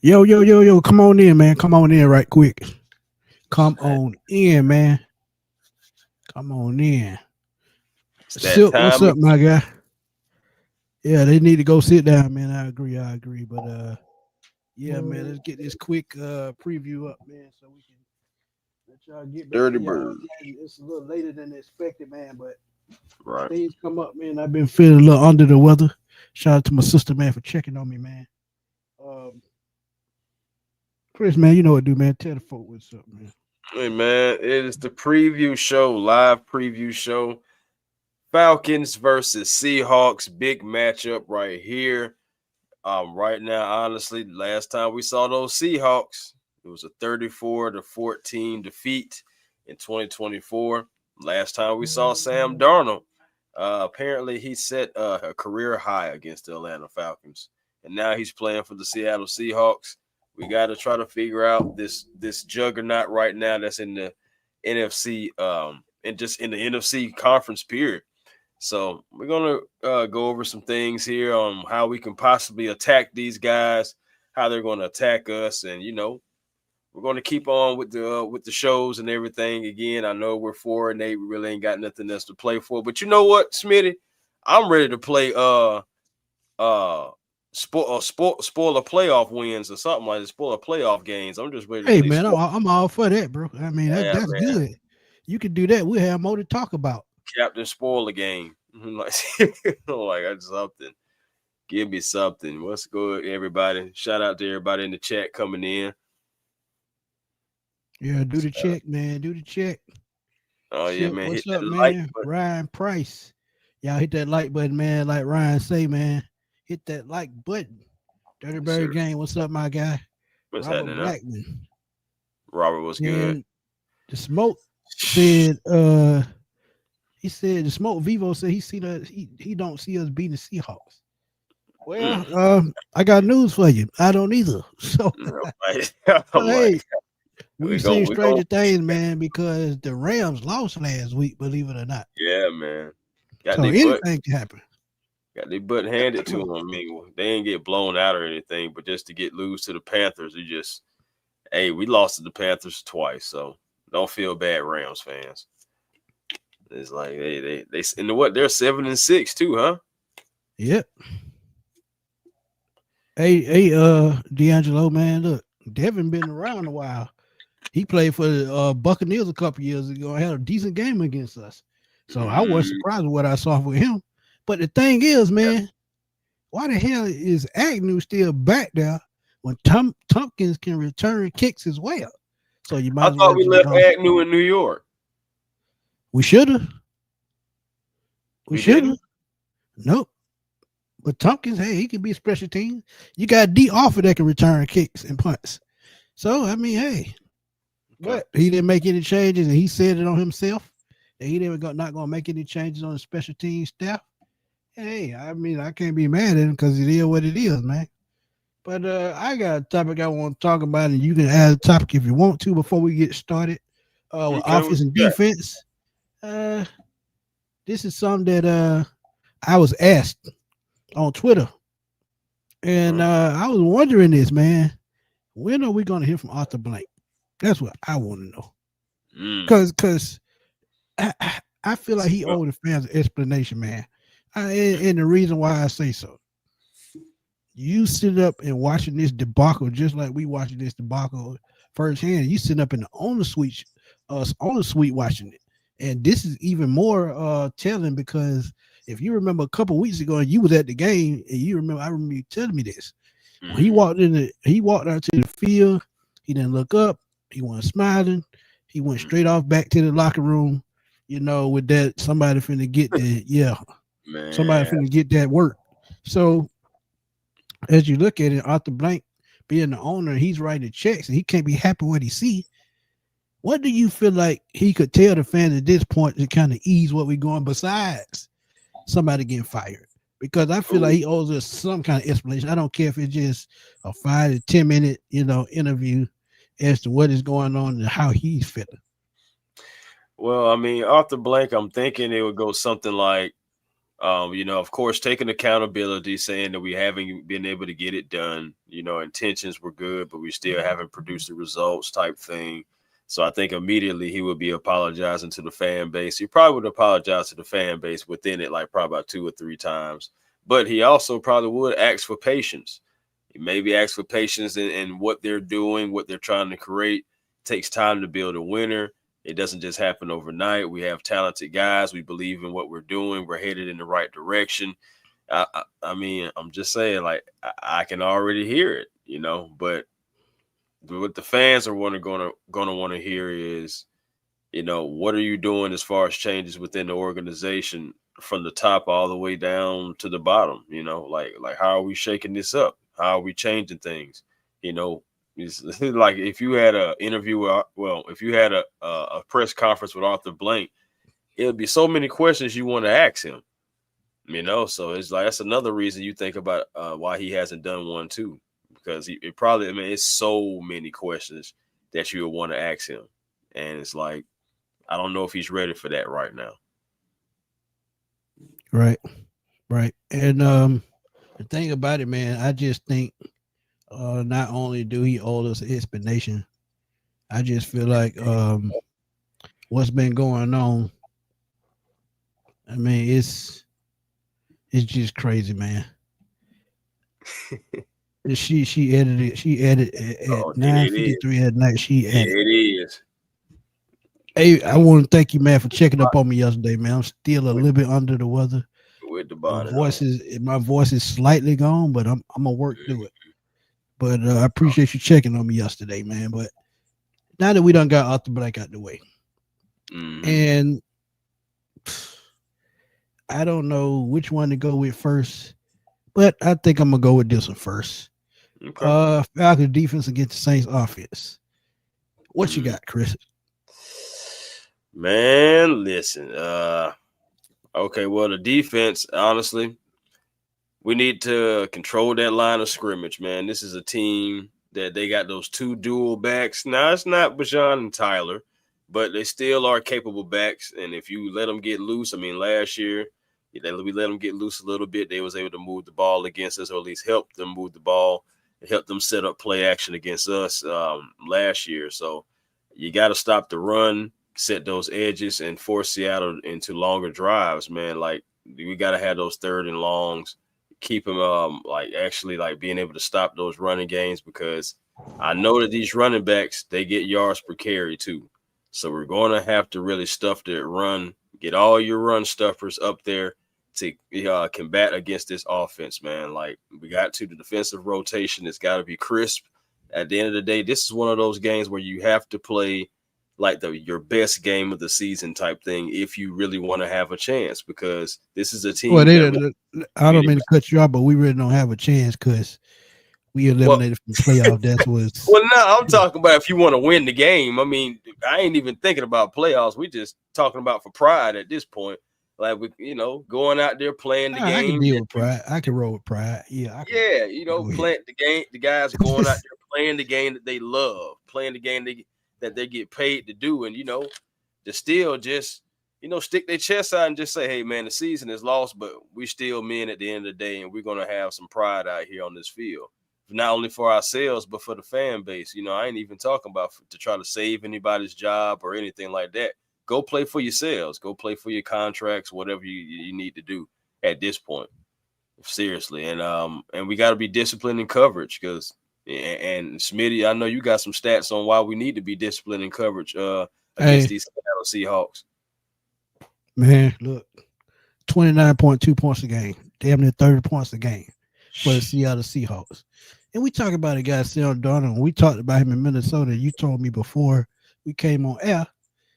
Yo, yo, yo, yo, come on in, man. Come on in right quick. Come on in, man. Come on in. It's that Silk, what's time. up, my guy? Yeah, they need to go sit down, man. I agree, I agree. But yeah, man, let's get this quick preview up, man, so we can let y'all get back Dirty to y'all. bird. Man, it's a little later than expected, man, but Right. things come up, man. I've been feeling a little under the weather. Shout out to my sister, man, for checking on me, man. Um, Chris, man, you know what to do, man. Tell the folk what's up, man. Hey man, it is the preview show, live preview show. Falcons versus Seahawks, big matchup right here. Right now, honestly, last time we saw those Seahawks, it was a 34-14 defeat in 2024. Last time we saw Sam Darnold, apparently he set a career high against the Atlanta Falcons, and now he's playing for the Seattle Seahawks. We got to try to figure out this juggernaut right now that's in the NFC, and just in the NFC conference period. So we're gonna go over some things here on how we can possibly attack these guys, how they're going to attack us, and we're going to keep on with the shows and everything. Again, I know we're 4-8, we really ain't got nothing else to play for, but you know what, Smitty, I'm ready to play spoiler playoff wins or something like that, spoiler playoff games. I'm just ready to Hey, play man, sport. I'm all for that, bro. I mean, Yeah, that's man, good. You can do that. We'll have more to talk about. Captain Spoiler game. Like, like I something. Give me something. What's good, everybody? Shout out to everybody in the chat coming in. Yeah, do the check, man. Do the check. Oh yeah, Silk, man, hit what's up, that like man? button. Ryan Price. Y'all hit that like button, man. Like Ryan say, man. Hit that like button. Dirty Yes, sir. Bird Game. What's up, my guy? What's Robert happening now? Blackman. Robert was good. And the smoke said, he said the smoke Vivo said he see us, he don't see us beating the Seahawks. Mm. Well, I got news for you. I don't either. So, No, like, so I'm like, hey, we we've go, seen we go. stranger things, man, because the Rams lost last week, believe it or not. Yeah, man. Got So their butt, anything can happen. got their butt handed to them. I mean, they didn't get blown out or anything, but just to get lose to the Panthers, it just, hey, we lost to the Panthers twice, so don't feel bad, Rams fans. It's like they and what they're 7-6 too, huh? Yep. Hey, D'Angelo, man, look, Devin been around a while. He played for the Buccaneers a couple years ago and had a decent game against us. So I was Mm, surprised with what I saw with him. But the thing is, man, why the hell is Agnew still back there when Tompkins can return kicks as well? So you I might as well thought we just left go. Agnew in New York. We should have. We We should have. didn't. Nope. But Tompkins, hey, he can be a special team. You got D Offer that can return kicks and punts. So I mean, hey, Okay. but he didn't make any changes, and he said it on himself that he didn't not going to make any changes on the special team staff. Hey, I mean, I can't be mad at him because it is what it is, man. But I got a topic I want to talk about, and you can add a topic if you want to before we get started. With Okay. What offense and you got? defense, uh, this is something that I was asked on Twitter, and Uh, I was wondering this, man. When are we going to hear from Arthur Blank? That's what I want to know. mm, Because I feel like he well, owed the fans an explanation, man. And the reason why I say so, you sit up and watching this debacle just like we watching this debacle firsthand. You sitting up in the on the suite watching it, and this is even more telling because if you remember a couple weeks ago, and you was at the game, and I remember you telling me this. When mm, he walked out to the field. He didn't look up. He wasn't smiling. He went mm, straight off back to the locker room. With that somebody finna get the somebody man. finna get that work. So as you look at it, Arthur Blank being the owner, he's writing checks and he can't be happy what he see. What do you feel like he could tell the fans at this point to kind of ease what we're going besides somebody getting fired? Because I feel like Ooh. he owes us some kind of explanation. I don't care if it's just a 5 to 10 minute, interview as to what is going on and how he's feeling. Well, I mean, off the blank, I'm thinking it would go something like, Of course, taking accountability, saying that we haven't been able to get it done. Intentions were good, but we still haven't produced the results type thing. So I think immediately he would be apologizing to the fan base. He probably would apologize to the fan base within it, like probably about 2 or 3 times. But he also probably would ask for patience. He maybe ask for patience in what they're doing, what they're trying to create. It takes time to build a winner. It doesn't just happen overnight. We have talented guys. We believe in what we're doing. We're headed in the right direction. I mean, I'm just saying, like, I can already hear it, but what the fans are gonna want to hear is, what are you doing as far as changes within the organization from the top all the way down to the bottom? Like how are we shaking this up? How are we changing things? It's like if you had an interview, if you had a press conference with Arthur Blank, it would be so many questions you want to ask him. So it's like that's another reason you think about why he hasn't done one too, because it's so many questions that you would want to ask him, and it's like I don't know if he's ready for that right now. Right. And the thing about it, man, I just think not only do he owe us an explanation, I just feel like what's been going on. I mean, it's just crazy, man. She edited at 9:53 at night. She edited. It is. Hey, I want to thank you, man, for checking up on me yesterday, man. I'm still a little bit under the weather. With the my voice is slightly gone, but I'm gonna work through it. But I appreciate you checking on me yesterday, man. But now that we done got Arthur Blank out the way, and I don't know which one to go with first, but I think I'm gonna go with this one first. Okay. Falcons defense against the Saints offense. What you got, Chris? Man, listen. Okay, well, the defense, honestly, we need to control that line of scrimmage, man. This is a team that they got those 2 dual backs. Now, it's not Bijan and Tyler, but they still are capable backs. And if you let them get loose, I mean, last year, we let them get loose a little bit. They was able to move the ball against us, or at least help them move the ball. It helped them set up play action against us last year. So you got to stop the run, set those edges, and force Seattle into longer drives, man. Like, we got to have those 3rd and longs, keep them actually being able to stop those running games, because I know that these running backs, they get yards per carry too. So we're going to have to really stuff the run, get all your run stuffers up there to combat against this offense, man. Like, we got to the defensive rotation. It's got to be crisp. At the end of the day, this is one of those games where you have to play like your best game of the season type thing if you really want to have a chance, because this is a team. Well, I don't mean to cut you off, but we really don't have a chance because we eliminated from the playoff. That's what's. Well, no, I'm talking about if you want to win the game. I mean, I ain't even thinking about playoffs. We just talking about for pride at this point. Like, we, going out there playing the game. I can deal with pride. I can roll with pride. Yeah. Playing the game. The guys going out there playing the game that they love, playing the game that they get paid to do, and to still just stick their chest out and just say, hey man, the season is lost, but we still men at the end of the day, and we're gonna have some pride out here on this field, not only for ourselves but for the fan base. I ain't even talking about to try to save anybody's job or anything like that. Go play for yourselves, go play for your contracts, whatever you need to do at this point, seriously. And we got to be disciplined in coverage, because and Smitty, I know you got some stats on why we need to be disciplined in coverage against these Seahawks. Man, look, 29.2 points a game, damn near 30 points a game for the Seattle Seahawks. And we talk about a guy, Sam Darnold. We talked about him in Minnesota. You told me before we came on air,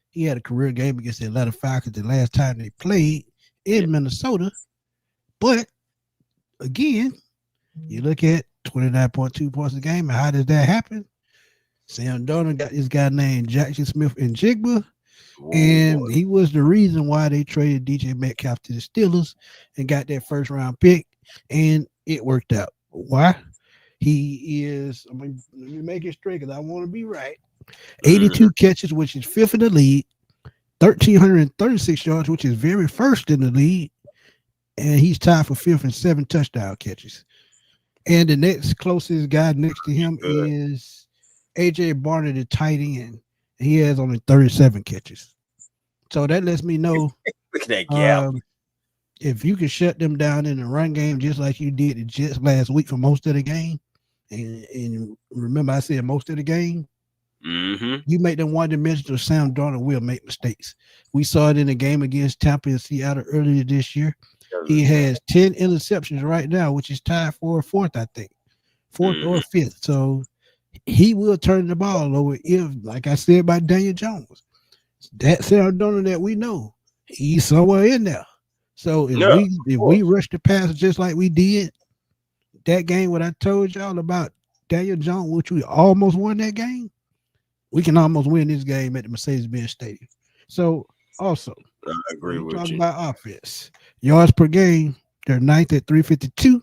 he had a career game against the Atlanta Falcons the last time they played in Minnesota. But again, you look at 29.2 points a game, and how does that happen? Sam Darnold got this guy named Jackson Smith and Jigba, and he was the reason why they traded DJ Metcalf to the Steelers and got that first round pick, and it worked out. Why? He is, let me make it straight because I want to be right. 82 catches, which is 5th in the league, 1,336 yards, which is very first in the league, and he's tied for fifth in 7 touchdown catches. And the next closest guy next to him Good. is AJ Barner, the tight end. He has only 37 catches. So that lets me know Look at that gap. if you can shut them down in the run game just like you did the Jets last week for most of the game, and remember I said most of the game, you make them one-dimensional. Sam Darnold will make mistakes. We saw it in the game against Tampa and Seattle earlier this year. He has 10 interceptions right now, which is tied for fourth, I think. Fourth or fifth. So he will turn the ball over if, like I said about Daniel Jones, that Sam Darnold that we know, he's somewhere in there. So if we rush the pass just like we did that game, what I told y'all about Daniel Jones, which we almost won that game, we can almost win this game at the Mercedes-Benz Stadium. So also, I agree with talking you. about offense, yards per game, they're ninth at 352.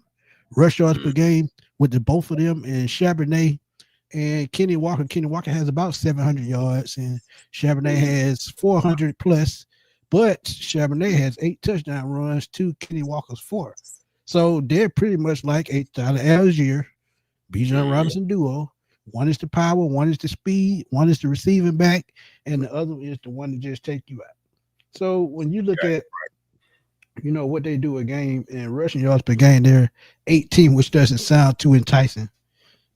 Rush yards per game with the both of them and Charbonnet and Kenny Walker. Kenny Walker has about 700 yards and Charbonnet has 400 plus. But Charbonnet has 8 touchdown runs to Kenny Walker's 4. So they're pretty much like a Tyler Algier, Bijan Robinson duo. One is the power, one is the speed, one is the receiving back, and the other is the one to just take you out. So when you look at, what they do a game and rushing yards per game, they're 18, which doesn't sound too enticing.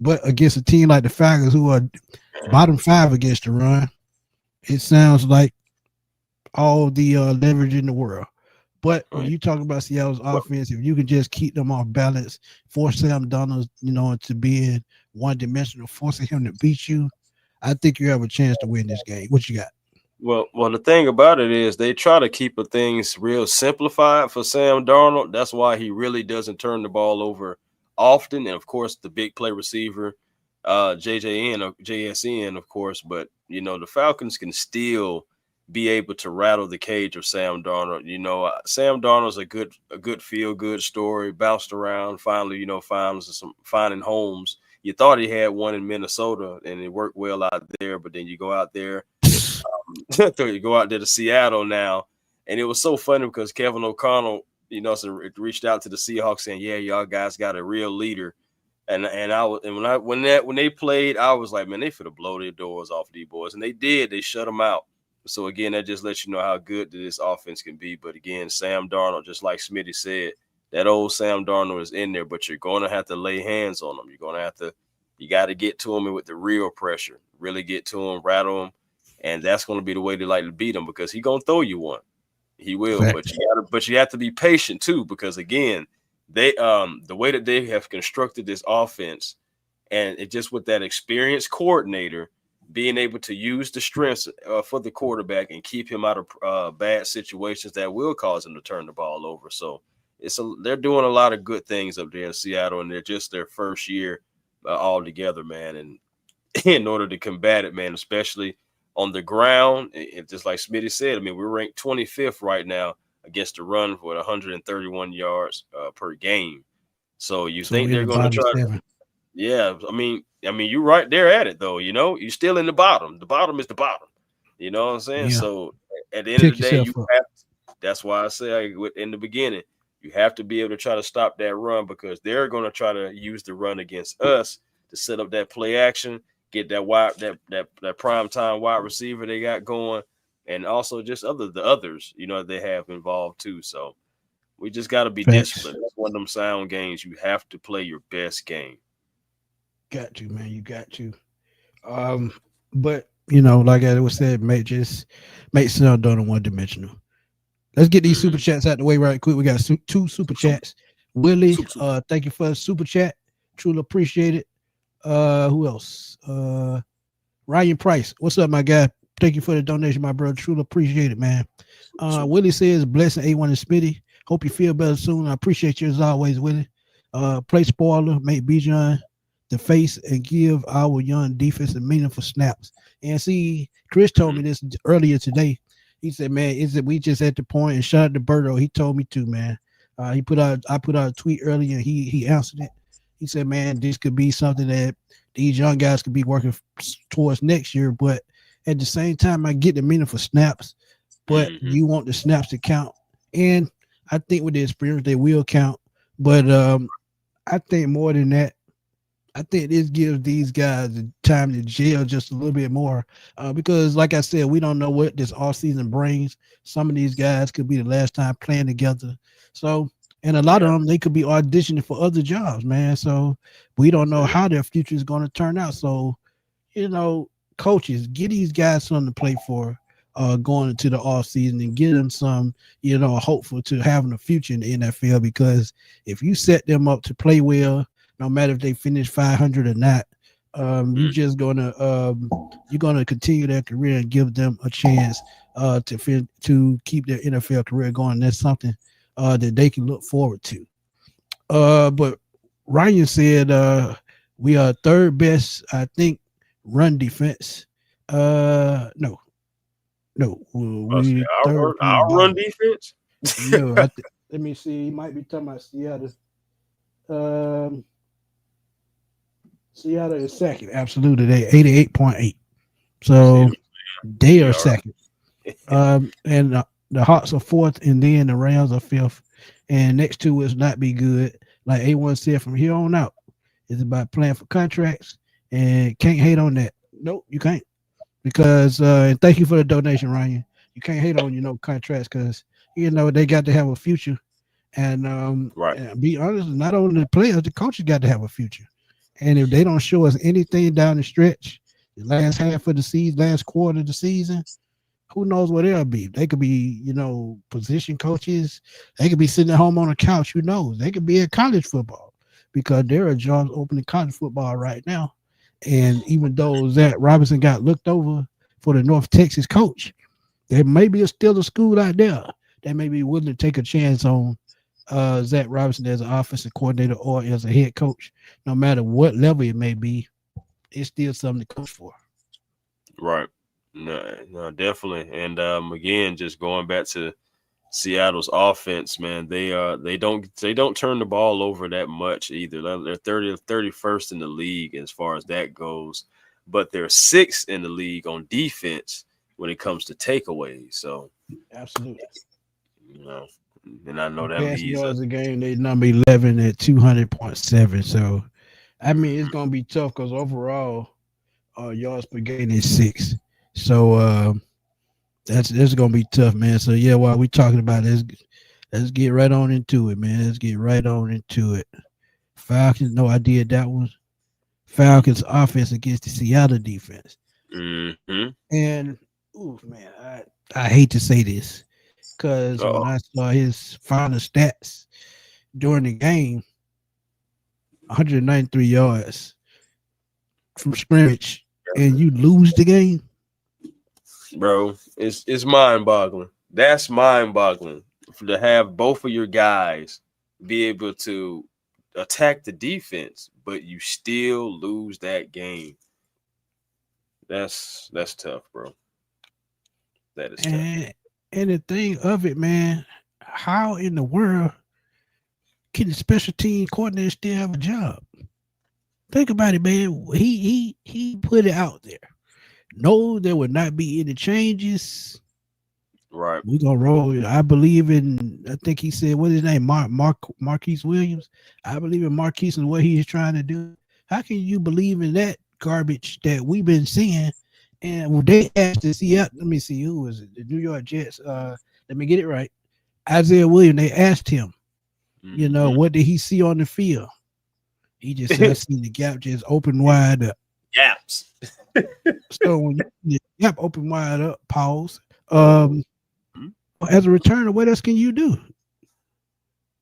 But against a team like the Falcons, who are bottom 5 against the run, it sounds like all the leverage in the world. But when you talk about Seattle's offense, if you can just keep them off balance, force Sam Darnold, to being one-dimensional, forcing him to beat you, I think you have a chance to win this game. What you got? Well, the thing about it is they try to keep things real simplified for Sam Darnold. That's why he really doesn't turn the ball over often. And, of course, the big play receiver, JSN, of course. But, the Falcons can still be able to rattle the cage of Sam Darnold. Sam Darnold's a good feel-good story, bounced around, finally, finding homes. You thought he had one in Minnesota, and it worked well out there, but then you go out there, to Seattle now, and it was so funny because Kevin O'Connell, reached out to the Seahawks saying, "Yeah, y'all guys got a real leader," and when they played, I was like, man, they finna blow their doors off these boys, and they did. They shut them out. So, again, that just lets you know how good this offense can be. But, again, Sam Darnold, just like Smitty said, that old Sam Darnold is in there, but you're going to have to lay hands on him. You're going to have to – you got to get to him with the real pressure, really get to him, rattle him, and that's going to be the way they like to beat him because he's going to throw you one. He will, but you have to be patient too because, again, they the way that they have constructed this offense and it just with that experienced coordinator – being able to use the strengths for the quarterback and keep him out of bad situations that will cause him to turn the ball over. So they're doing a lot of good things up there in Seattle, and they're just their first year all together, man. And in order to combat it, man, especially on the ground, just like Smitty said, I mean, we're ranked 25th right now against the run with 131 yards per game. So think they're going to try to – yeah, I mean, you're right there at it, though. You're still in the bottom. The bottom is the bottom. You know what I'm saying? Yeah. So at the end of the day, that's why I say in the beginning, you have to be able to try to stop that run because they're going to try to use the run against us to set up that play action, get that prime time wide receiver they got going, and also just the others, they have involved too. So we just got to be disciplined. That's one of them sound games. You have to play your best game. Got to, man. You got to. But like I was said, make Sam Darnold one-dimensional. Let's get these super chats out the way right quick. We got 2 super chats. Willie, thank you for the super chat. Truly appreciate it. Who else? Ryan Price. What's up, my guy? Thank you for the donation, my brother. Truly appreciate it, man. Willie says, blessing A1 and Smitty. Hope you feel better soon. I appreciate you as always, Willie. Play spoiler, make Bijan the face and give our young defense a meaningful snaps. And see, Chris told me this earlier today. He said, man, is it we just at the point and shout out to Berto. He told me to, man. I put out a tweet earlier and he answered it. He said, man, this could be something that these young guys could be working towards next year. But at the same time, I get the meaningful snaps, but you want the snaps to count. And I think with the experience they will count. But I think more than that, I think this gives these guys the time to jail just a little bit more. Because like I said, we don't know what this off season brings. Some of these guys could be the last time playing together. So and a lot of Yeah, them they could be auditioning for other jobs, man. So we don't know that's it. how their future is going to turn out. So you know, coaches, get these guys something to play for going into the off season and get them some, hopeful to having a future in the NFL. Because if you set them up to play well, no matter if they finish 500 or not, you Mm, just you're gonna continue their career and give them a chance to keep their NFL career going. That's something that they can look forward to. But Ryan said we are third best, I think, run defense. No, no, I'll say we third from the our run bottom. defense. No, let me see. He might be talking about Seattle. Um, Seattle is second. Absolutely, they 88.8. See, So they we are are. second. And the Hawks are fourth, and then the Rams are fifth. And next two is not be good. Like A1 said, from here on out, it's about playing for contracts, and can't hate on that. Nope, you can't. Because and thank you for the donation, Ryan. You can't hate on contracts because they got to have a future. Right. And be honest, not only the players, the coaches got to have a future. And if they don't show us anything down the stretch, the last half of the season, last quarter of the season, who knows what they'll be? They could be, position coaches. They could be sitting at home on a couch. Who knows? They could be in college football because there are jobs open in college football right now. And even though Zach Robinson got looked over for the North Texas coach, there may be still a school out there that may be willing to take a chance on Zach Robinson as an offensive coordinator or as a head coach. No matter what level it may be, it's still something to coach for. Right. No, no, definitely. And again, just going back to Seattle's offense, man, they don't turn the ball over that much either. They're 31st in the league as far as that goes, but they're sixth in the league on defense when it comes to takeaways. So, Absolutely. you know, and I know that Passing leads us. yards a game, they number 11 at 200.7. So, I mean, it's going to be tough because overall, yards per game is six. So, that's going to be tough, man. So, yeah, while we talking about this, let's get right on into it, man. Let's get right on into it. Falcons, no idea that was Falcons offense against the Seattle defense. Mm-hmm. And, ooh, man, I hate to say this because when Uh-oh. I saw his final stats during the game, 193 yards from scrimmage, and you lose the game. Bro, it's mind-boggling. That's mind-boggling to have both of your guys be able to attack the defense, but you still lose that game. That's tough, bro. That is tough. And the thing of it, man, how in the world can the special team coordinator still have a job? Think about it, man. He put it out there. No, there would not be any changes. Right. We gonna roll. I believe in. I think he said, "What is his name?" Marquise Williams. I believe in Marquise and what he is trying to do. How can you believe in that garbage that we've been seeing? And they asked to see. Let me see who was it? The New York Jets. Let me get it right. Isaiah Williams. They asked him. Mm-hmm. What did he see on the field? He just said, "I seen the gap just open wide up." Gaps. So when you see the gap open wide up, pause. Oh. As a returner, what else can you do?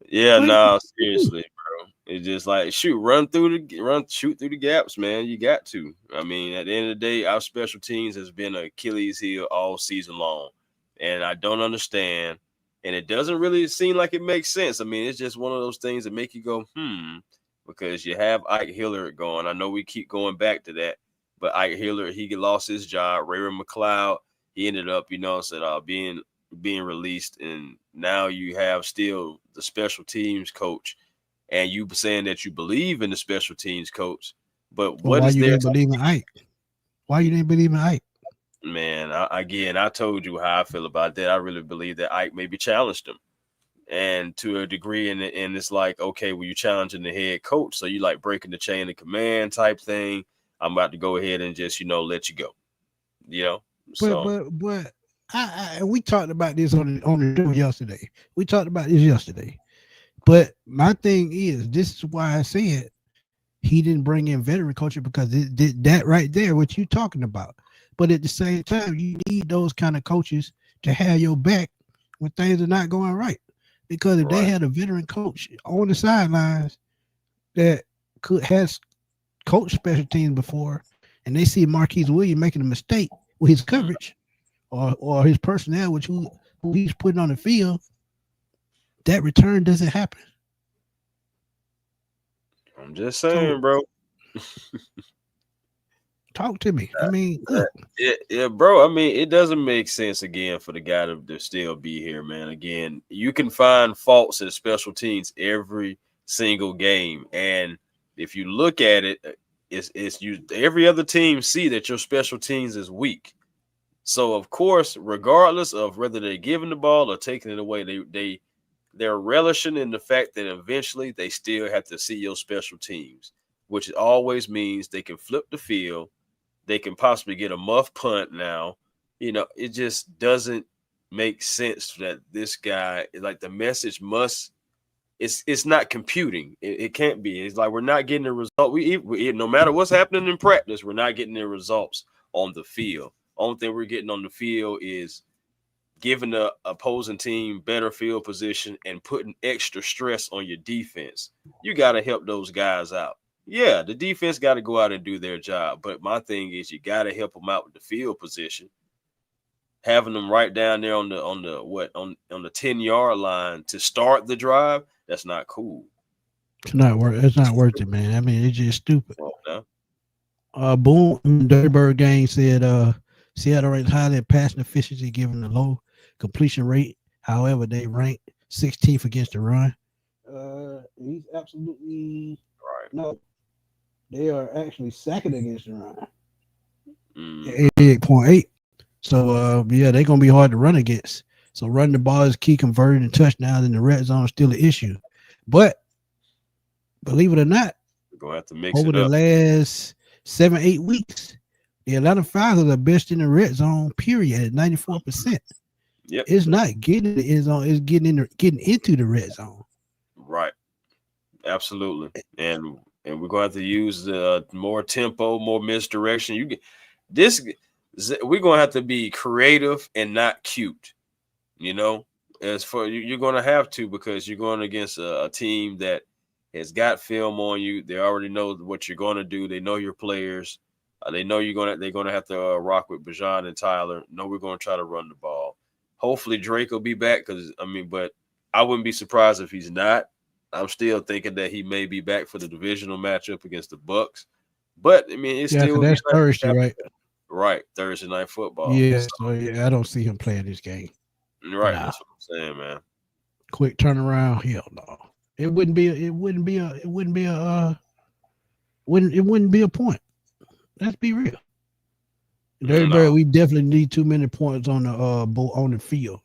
Yeah, What no, can you do? seriously, bro. It's just like shoot through the gaps, man. You got to. I mean, at the end of the day, our special teams has been an Achilles heel all season long, and I don't understand. And it doesn't really seem like it makes sense. I mean, it's just one of those things that make you go, because you have Ike Hillard going. I know we keep going back to that, but Ike Hillard, he lost his job. Raymond McLeod, he ended up, being released, and now you have still the special teams coach, and you saying that you believe in the special teams coach, but Well, what why is you there didn't to, believe in Ike? Why you didn't believe in Ike? man? Again, I told you how I feel about that. I really believe that Ike maybe challenged him, and to a degree, and it's like, okay, well, you're challenging the head coach, so you like breaking the chain of command type thing. I'm about to go ahead and just let you go. But So we talked about this on the show yesterday. We talked about this yesterday. But my thing is, this is why I said he didn't bring in veteran coaching, because it did that right there, what you talking about. But at the same time, you need those kind of coaches to have your back when things are not going right. Because if they had a veteran coach on the sidelines that has coached special teams before, and they see Marquise Williams making a mistake with his coverage or his personnel, which who he's putting on the field, that return doesn't happen. I'm just saying, bro. Talk to me. I mean, look. Yeah, bro. I mean, it doesn't make sense again for the guy to still be here, man. Again, you can find faults in special teams every single game, and if you look at it, it's you. Every other team see that your special teams is weak. So of course, regardless of whether they're giving the ball or taking it away, they're relishing in the fact that eventually they still have to see your special teams, which always means they can flip the field. They can possibly get a muff punt now. It just doesn't make sense that this guy, like, the message it's not computing. It can't be. It's like we're not getting the result. We no matter what's happening in practice, we're not getting the results on the field. Only thing we're getting on the field is giving the opposing team better field position and putting extra stress on your defense. You got to help those guys out. Yeah, the defense got to go out and do their job. But my thing is, you got to help them out with the field position. Having them right down there on the 10-yard line to start the drive, that's not cool. It's not worth it, man. I mean, it's just stupid. Well, Boom, Dirtbird Gang said Seattle ranks highly in passing efficiency given the low completion rate. However, they rank 16th against the run. He's absolutely right. No, they are actually second against the run. 88.8. So they're gonna be hard to run against. So running the ball is key. Converting touchdowns in the red zone is still an issue. But believe it or not, we're gonna have to mix over the last 7-8 weeks, the Atlanta Falcons are best in the red zone, period, at 94%. Yep. It's not getting the end zone, it's getting into the red zone. Right. Absolutely. And we're gonna have to use more tempo, more misdirection. We're gonna have to be creative and not cute. As for you're gonna have to, because you're going against a team that has got film on you. They already know what you're gonna do. They know your players. They know they're gonna have to rock with Bijan and Tyler. No, we're gonna try to run the ball. Hopefully Drake will be back, but I wouldn't be surprised if he's not. I'm still thinking that he may be back for the divisional matchup against the Bucks. But it's still that's Thursday, right? Right, Thursday night football. Yeah, so I don't see him playing this game. Right, that's what I'm saying, man. Quick turnaround, hell no. It wouldn't be a point. Let's be real. We definitely need too many points on the field.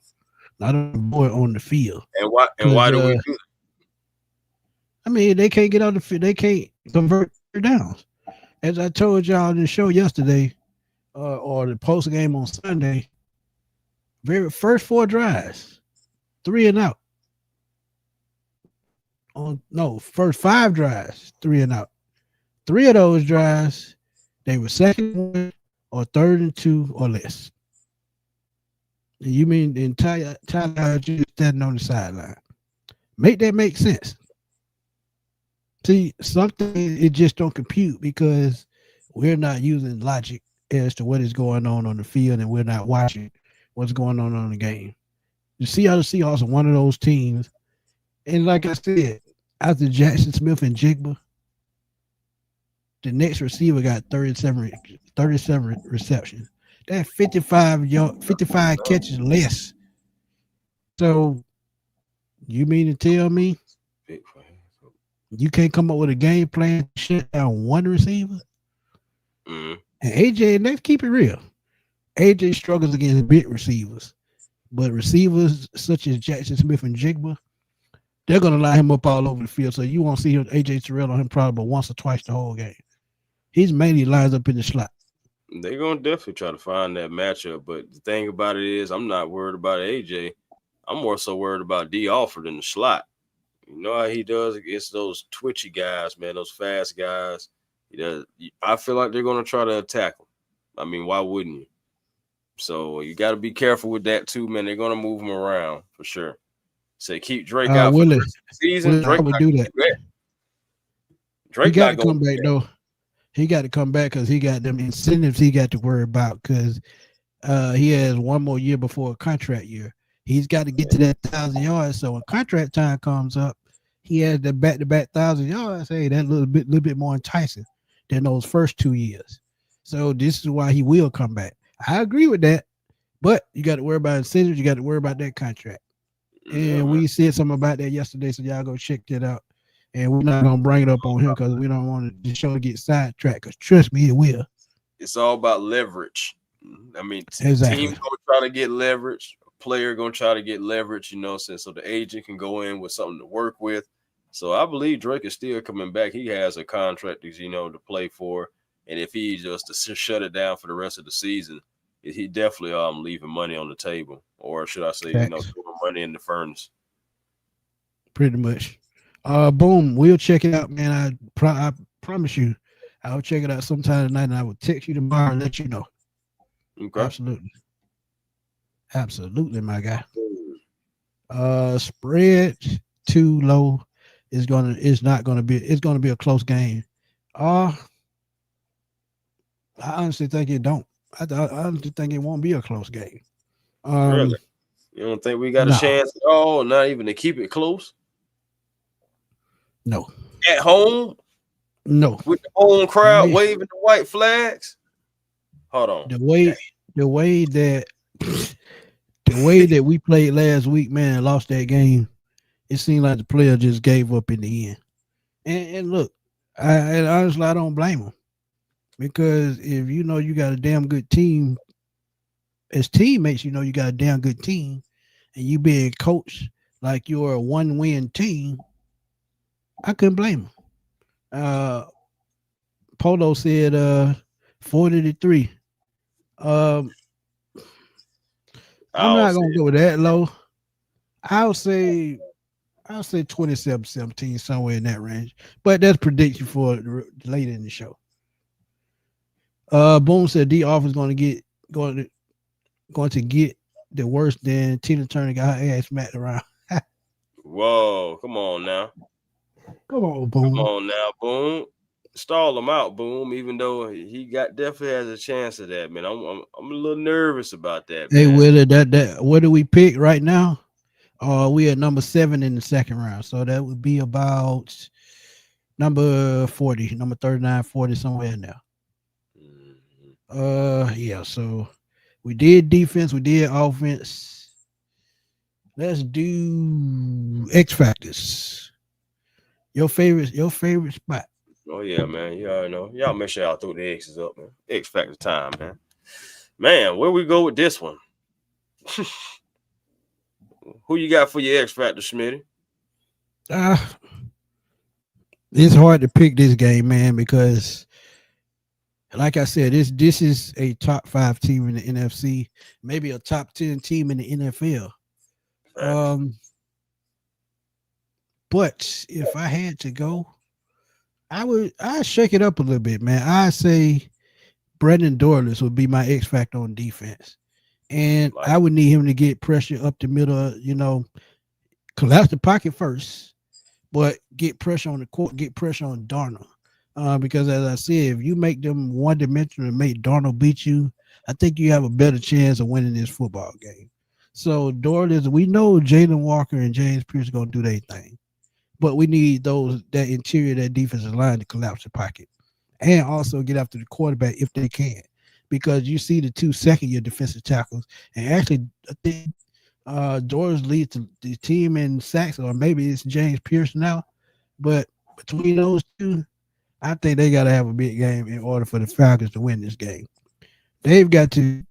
Not on the board, on the field. And why do we do that? I mean, they can't get out the field. They can't convert downs. As I told y'all in the show yesterday, or the post game on Sunday, first 4 drives, 3 and out. First 5 drives, 3 and out. 3 of those drives, they were second and 1 or third and 2 or less. And you mean the entire time you standing on the sideline? Make that make sense. See, something it just don't compute because we're not using logic as to what is going on the field, and we're not watching what's going on the game. You see how the Seahawks are one of those teams, and like I said, after Jackson Smith and Jigba, the next receiver got 37 receptions. That's 55 catches less. So you mean to tell me you can't come up with a game plan to shut down one receiver? And AJ, let's keep it real. AJ struggles against big receivers, but receivers such as Jackson Smith and Jigba, they're gonna line him up all over the field. So you won't see him, AJ Terrell on him probably but once or twice the whole game. He's mainly lines up in the slot. They're gonna definitely try to find that matchup. But the thing about it is, I'm not worried about AJ. I'm more so worried about D Alford in the slot. You know how he does against those twitchy guys, man, those fast guys. He does. I feel like they're gonna try to attack him. I mean, why wouldn't you? So you got to be careful with that too, man. They're gonna move him around for sure. Say keep Drake out for the Willie, rest of the season. I Drake would not do gonna that. do that. He Drake got not to gonna come do back that. though. He got to come back because he got them incentives he got to worry about because he has one more year before a contract year. He's got to get to that 1,000 yards. So when contract time comes up, he has the back-to-back 1,000 yards. Hey, that's a little bit more enticing than those first 2 years. So this is why he will come back. I agree with that, but you got to worry about incentives. You got to worry about that contract. And we said something about that yesterday, so y'all go check that out. And we're not gonna bring it up on him because we don't want the show to get sidetracked. Because trust me, it will. It's all about leverage. I mean, Exactly. team gonna try to get leverage. Player gonna try to get leverage. You know, so the agent can go in with something to work with. So I believe Drake is still coming back. He has a contract, to play for. And if he just to shut it down for the rest of the season, he definitely leaving money on the table, or should I say, throwing money in the furnace. Pretty much. Boom. We'll check it out, man. I promise you, I'll check it out sometime tonight, and I will text you tomorrow and let you know. Okay. Absolutely, my guy. Spread too low it's not gonna be a close game. I honestly think it don't. I honestly think it won't be a close game. Really? You don't think we got a chance at all, not even to keep it close? No. At home? No. With the home crowd waving the white flags? Hold on. The way that we played last week, man, lost that game. It seemed like the player just gave up in the end. And look, honestly, I don't blame him. Because if you know you got a damn good team, as teammates, you know you got a damn good team, and you being coached like you're a one-win team, I couldn't blame him. Polo said 40-3. I'm not gonna go that low. I'll say 27-17, somewhere in that range. But that's prediction for later in the show. Boom said D Offense going to get the worse than Tina Turner got her ass smacked around. Whoa, come on now. Come on, Boom. Come on now, Boom. Stall him out, Boom. Even though he definitely has a chance of that, man. I'm a little nervous about that. Hey, man. Willie, that what do we pick right now? We are number 7 in the second round, so that would be about number 40, number 39, 40, somewhere in there. Yeah. So we did defense, we did offense. Let's do X factors. Your favorite spot. Oh yeah, man. You already know. Y'all make sure y'all throw the X's up, man. X factor time, man. Man, where we go with this one? Who you got for your X factor, Smitty? It's hard to pick this game, man, because like I said, this is a top 5 team in the NFC, maybe a top 10 team in the NFL. But if I had to go, I'd shake it up a little bit, man. I say Brendan Dorless would be my X factor on defense. And I would need him to get pressure up the middle, collapse the pocket first, but get pressure on the court, get pressure on Darnold. Because as I said, if you make them one-dimensional and make Darnold beat you, I think you have a better chance of winning this football game. So Dorless, we know Jalen Walker and James Pierce are going to do their thing. But we need that interior, that defensive line to collapse the pocket. And also get after the quarterback if they can. Because you see the 2 second-year defensive tackles. And actually, I think Dorless leads the team in sacks, or maybe it's James Pierce now. But between those two, I think they got to have a big game in order for the Falcons to win this game. They've got to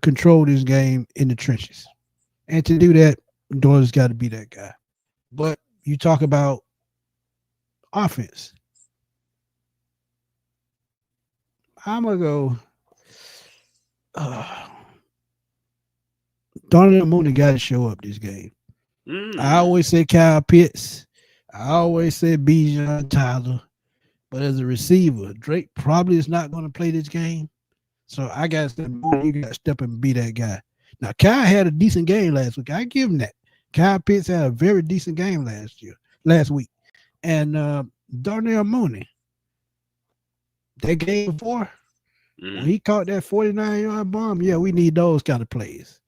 control this game in the trenches. And to do that, Dorless got to be that guy. But you talk about offense. I'm gonna go. Uh, Darnell Mooney got to show up this game. I always say Kyle Pitts. I always say Bijan Tyler. But as a receiver, Drake probably is not going to play this game. So I got to say, you got to step up and be that guy. Now, Kyle had a decent game last week. I give him that. Kyle Pitts had a very decent game last week. And Darnell Mooney, that game before, when he caught that 49-yard bomb, yeah, we need those kind of plays.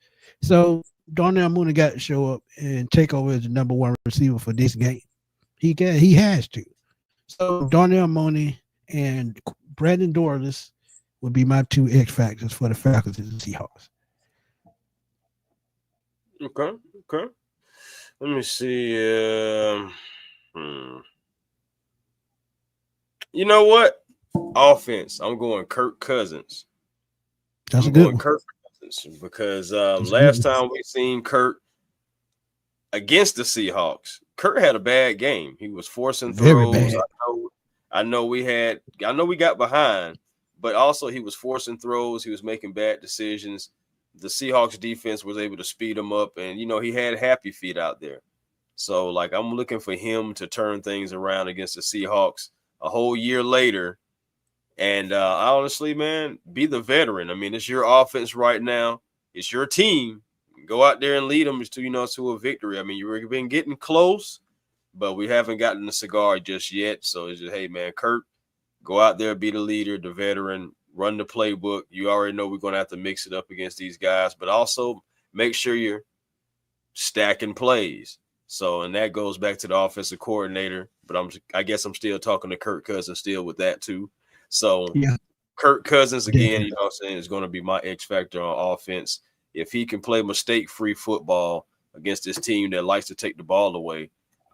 So Darnell Mooney got to show up and take over as the number one receiver for this game. He has to. So Darnell Mooney and Brandon Dorless would be my two X factors for the Falcons and the Seahawks. Okay. Let me see. You know what? Offense. I'm going Kirk Cousins. That's a good one. Kirk Cousins because last time we seen Kirk against the Seahawks, Kirk had a bad game. He was forcing throws. I know we got behind, but also he was forcing throws. He was making bad decisions. The Seahawks defense was able to speed him up, and he had happy feet out there. So I'm looking for him to turn things around against the Seahawks a whole year later. And honestly, man, be the veteran. I mean, it's your offense right now. It's your team. Go out there and lead them to a victory. I mean, you've been getting close, but we haven't gotten the cigar just yet. So it's just, hey, man, Kurt, go out there, be the leader, the veteran, run the playbook. You already know we're going to have to mix it up against these guys, but also make sure you're stacking plays. So, and that goes back to the offensive coordinator, but I guess I'm still talking to Kirk Cousins still with that too. So, yeah. Kirk Cousins, again, is going to be my X factor on offense. If he can play mistake-free football against this team that likes to take the ball away,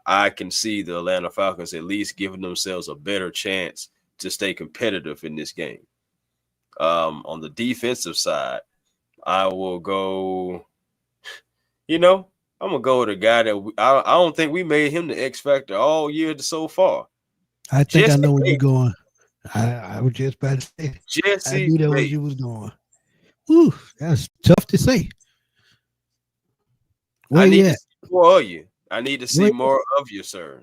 I can see the Atlanta Falcons at least giving themselves a better chance to stay competitive in this game. On the defensive side, I will go, I'm going to go with a guy that I don't think we made him the X factor all year so far. I think I know where you're going. I was just about to say. Jesse I knew that where you was going. Ooh, that's tough to say. I need to see more of you. I need to see more of you, sir.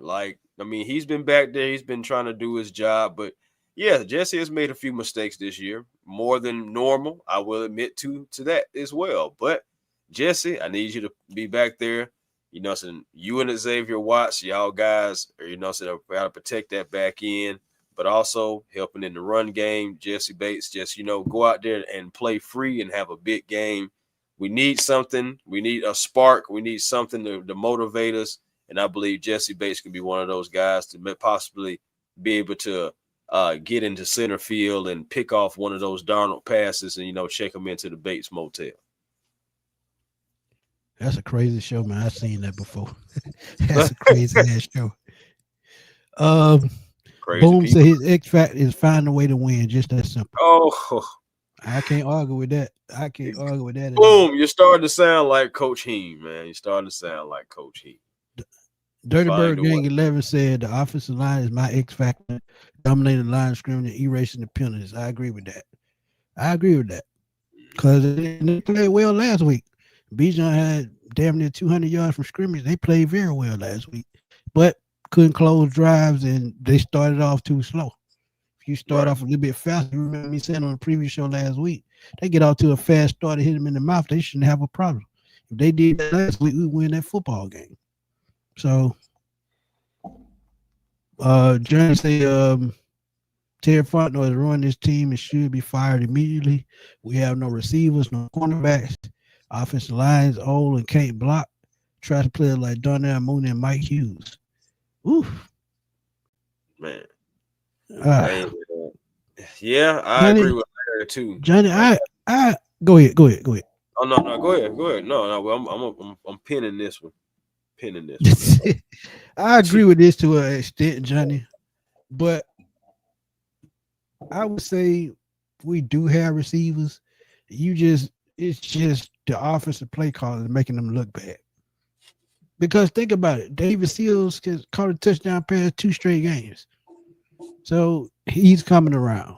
He's been back there. He's been trying to do his job. But, yeah, Jesse has made a few mistakes this year, more than normal. I will admit to that as well. But, Jesse, I need you to be back there. You and Xavier Watts, y'all guys, got to protect that back end. But also helping in the run game. Jesse Bates, just, go out there and play free and have a big game. We need something. We need a spark. We need something to motivate us. And I believe Jesse Bates can be one of those guys to possibly be able to get into center field and pick off one of those Darnold passes and, check them into the Bates Motel. That's a crazy show, man. I've seen that before. That's a crazy ass show. Boom said his X factor is find a way to win. Just that simple. Oh, I can't argue with that. Boom, you're starting to sound like Coach Heem, man. You're starting to sound like Coach Heem. Dirty Bird Gang 11 said the offensive line is my X factor, dominating the line of scrimmage and erasing the penalties. I agree with that. Because they played well last week. Bijan had damn near 200 yards from scrimmage. They played very well last week. But couldn't close drives, and they started off too slow. If you start off a little bit faster, remember me saying on the previous show last week, they get off to a fast start and hit them in the mouth, they shouldn't have a problem. If they did that last week, we win that football game. So, Johnny say, Terry Fontenot has ruined this team and should be fired immediately. We have no receivers, no cornerbacks. Offensive line is old and can't block. Try to play like Darnell Mooney and Mike Hughes. Oof. Man. Yeah, I agree with Larry too. Johnny, I go ahead. Oh no, go ahead. No, I'm pinning this one. I agree with this to an extent, Johnny. But I would say we do have receivers. It's just the offensive play call is making them look bad. Because think about it, David Seals caught a touchdown pass 2 straight games, so he's coming around.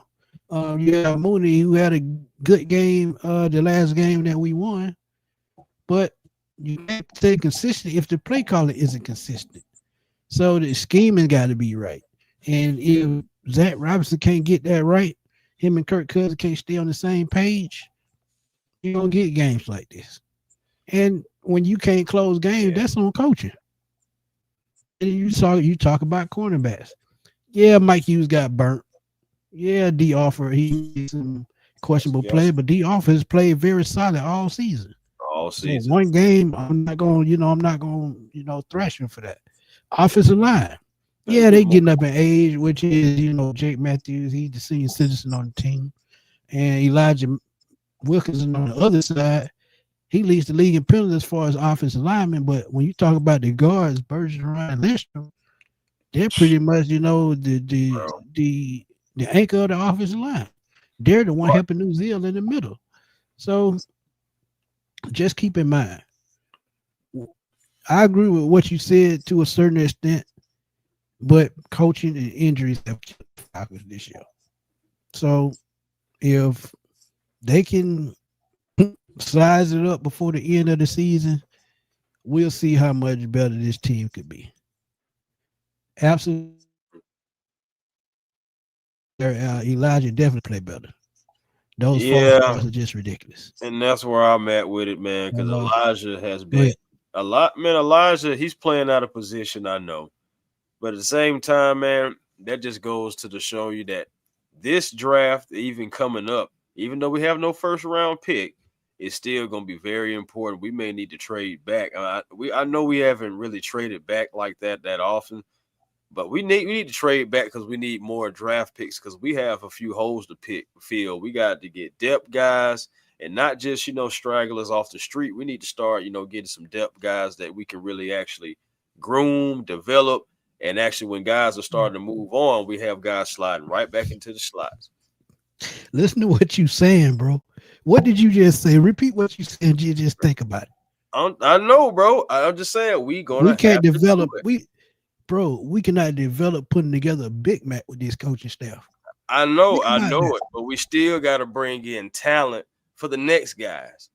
You have Mooney who had a good game, the last game that we won, but you can't stay consistent if the play caller isn't consistent. So the scheming got to be right. And if Zach Robinson can't get that right, him and Kirk Cousins can't stay on the same page, you don't get games like this. And when you can't close games, that's on coaching. And you talk about cornerbacks. Yeah, Mike Hughes got burnt. Yeah, D offer he made some questionable play, but D offer has played very solid all season. All season. So one game, I'm not going, thrash him for that. Offensive line. Yeah, they getting up in age, which is, Jake Matthews, he's the senior citizen on the team. And Elijah Wilkinson on the other side, he leads the league in penalties as far as offensive linemen. But when you talk about the guards, Bergeron and Lindstrom, they're pretty much, the anchor of the offensive line. They're the one helping New Zealand in the middle. So just keep in mind, I agree with what you said to a certain extent, but coaching and injuries have killed the Falcons this year. So if they can size it up before the end of the season, we'll see how much better this team could be. Absolutely. Elijah definitely play better. Those falls are just ridiculous. And that's where I'm at with it, man, because Elijah has been a lot. Man, Elijah, he's playing out of position, I know. But at the same time, man, that just goes to show you that this draft, even coming up, even though we have no first-round pick, is still going to be very important. We may need to trade back. I know we haven't really traded back like that often, but we need to trade back because we need more draft picks because we have a few holes to fill. We got to get depth guys and not just, stragglers off the street. We need to start, getting some depth guys that we can really actually groom, develop, and actually when guys are starting to move on, we have guys sliding right back into the slots. Listen to what you saying, bro. What did you just say? Repeat what you said. You just think about it. I know, bro. I'm just saying we can't develop. We cannot develop putting together a Big Mac with this coaching staff. I know it, but we still got to bring in talent for the next guys.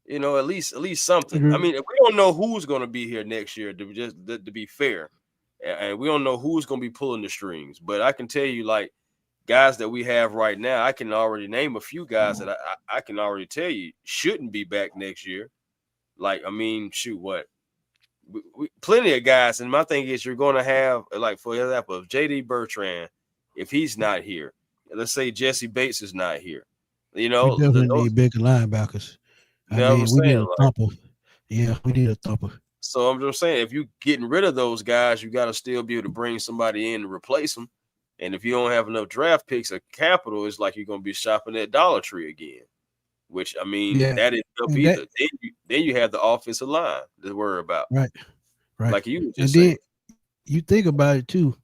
At least something. Mm-hmm. I mean, we don't know who's going to be here next year. To be fair, and we don't know who's going to be pulling the strings. But I can tell you, like guys that we have right now, I can already name a few guys that I can already tell you shouldn't be back next year. Like, I mean, shoot, what? We plenty of guys, and my thing is you're going to have, like, for example, if J.D. Bertrand, if he's not here, let's say Jesse Bates is not here, we definitely need bigger linebackers. We need a thumper. Yeah, we need a thumper. So I'm just saying, if you're getting rid of those guys, you got to still be able to bring somebody in to replace them. And if you don't have enough draft picks or capital, it's like you're going to be shopping at Dollar Tree again. Which, I mean, that isn't up either. Then you have the offensive line to worry about. Right. Like you were just saying. You think about it, too.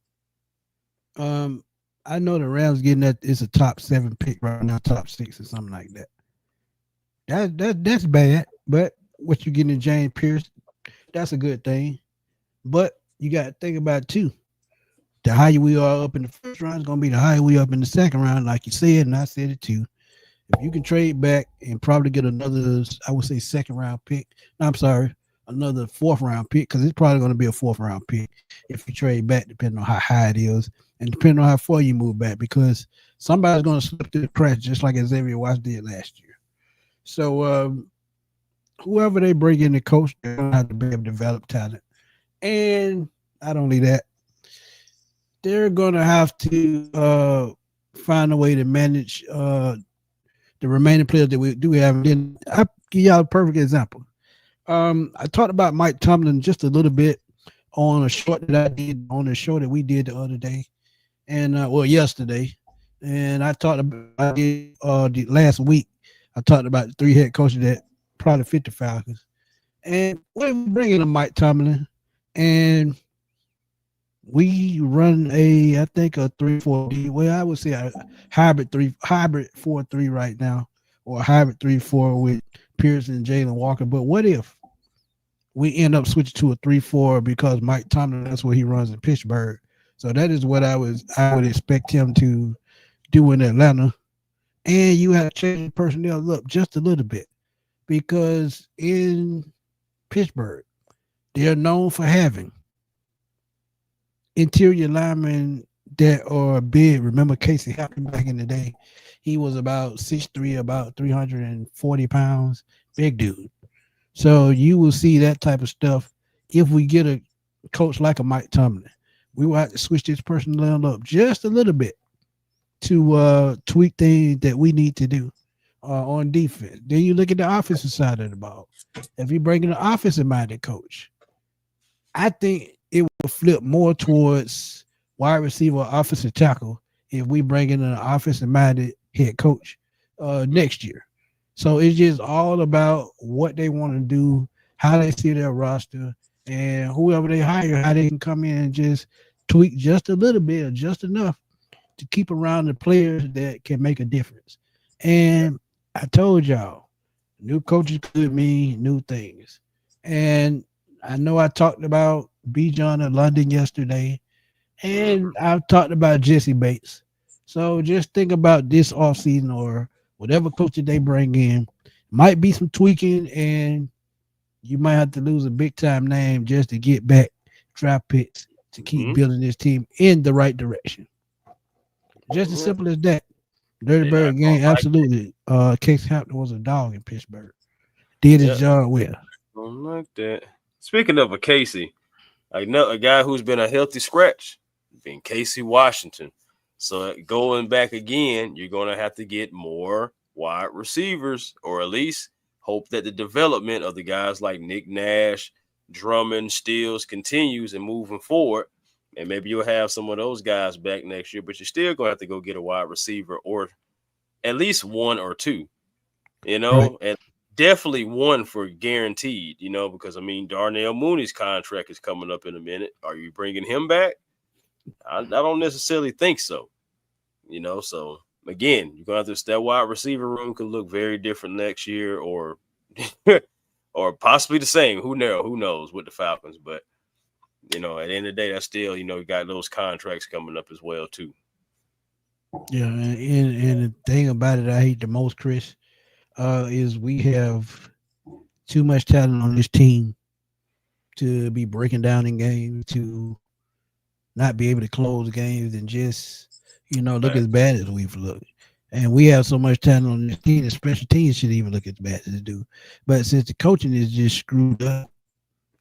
I know the Rams getting that it's a top 7 pick right now, top 6 or something like that. That's bad. But what you getting in James Pierce, that's a good thing. But you got to think about it, too. The higher we are up in the first round is going to be the higher we up in the second round, like you said, and I said it, too. If you can trade back and probably get another, I would say, second-round pick. No, I'm sorry, another fourth-round pick, because it's probably going to be a fourth-round pick if you trade back, depending on how high it is and depending on how far you move back, because somebody's going to slip through the cracks just like Xavier Watts did last year. So whoever they bring in the coach, they're going to have to be able to develop talent. And not only that, they're going to have to find a way to manage the remaining players that we do have. And then I'll give y'all a perfect example. I talked about Mike Tomlin just a little bit on a short that I did on the show that we did the other day, and yesterday. And I talked about the last week. I talked about the 3 head coaches that probably fit the Falcons, and we're bringing in Mike Tomlin, and we run I think a 3-4. Well, I would say a hybrid 4-3 right now, or a hybrid 3-4 with Pierce and Jalen Walker. But what if we end up switching to a 3-4 because Mike Tomlin, that's what he runs in Pittsburgh. So that is what I would expect him to do in Atlanta. And you have to change the personnel up just a little bit because in Pittsburgh, they're known for having interior linemen that are big. Remember Casey Hampton back in the day? He was about 6'3", about 340 pounds, big dude. So you will see that type of stuff if we get a coach like a Mike Tomlin. We will have to switch this personnel up just a little bit to tweak things that we need to do on defense. Then you look at the offensive side of the ball. If you bring in an offensive-minded coach, I think it will flip more towards wide receiver, offensive tackle if we bring in an offensive-minded head coach next year. So it's just all about what they want to do, how they see their roster, and whoever they hire, how they can come in and just tweak just a little bit or just enough to keep around the players that can make a difference. And I told y'all, new coaches could mean new things. And I know I talked about Bijan in London yesterday, and I've talked about Jesse Bates. So just think about this offseason or whatever coach that they bring in. Might be some tweaking, and you might have to lose a big-time name just to get back draft picks to keep building this team in the right direction. Just as simple as that. Dirty Bird game, absolutely. Case Hampton was a dog in Pittsburgh. Did his job well. Don't like that. Speaking of a Casey, I know a guy who's been a healthy scratch, been Casey Washington. So going back again, you're going to have to get more wide receivers, or at least hope that the development of the guys like Nick Nash, Drummond, Stills continues and moving forward. And maybe you'll have some of those guys back next year, but you're still going to have to go get a wide receiver or at least one or two, Right. and definitely one for guaranteed, because, I mean, Darnell Mooney's contract is coming up in a minute. Are you bringing him back? I don't necessarily think so, so again, you're going to have to, that wide receiver room could look very different next year or or possibly the same. Who knows with the Falcons, but at the end of the day, that's still, you got those contracts coming up as well, too. Yeah, and the thing about it I hate the most, Chris, is we have too much talent on this team to be breaking down in games, to not be able to close games and just, look as bad as we've looked. And we have so much talent on this team, the special teams should even look as bad as they do. But since the coaching is just screwed up,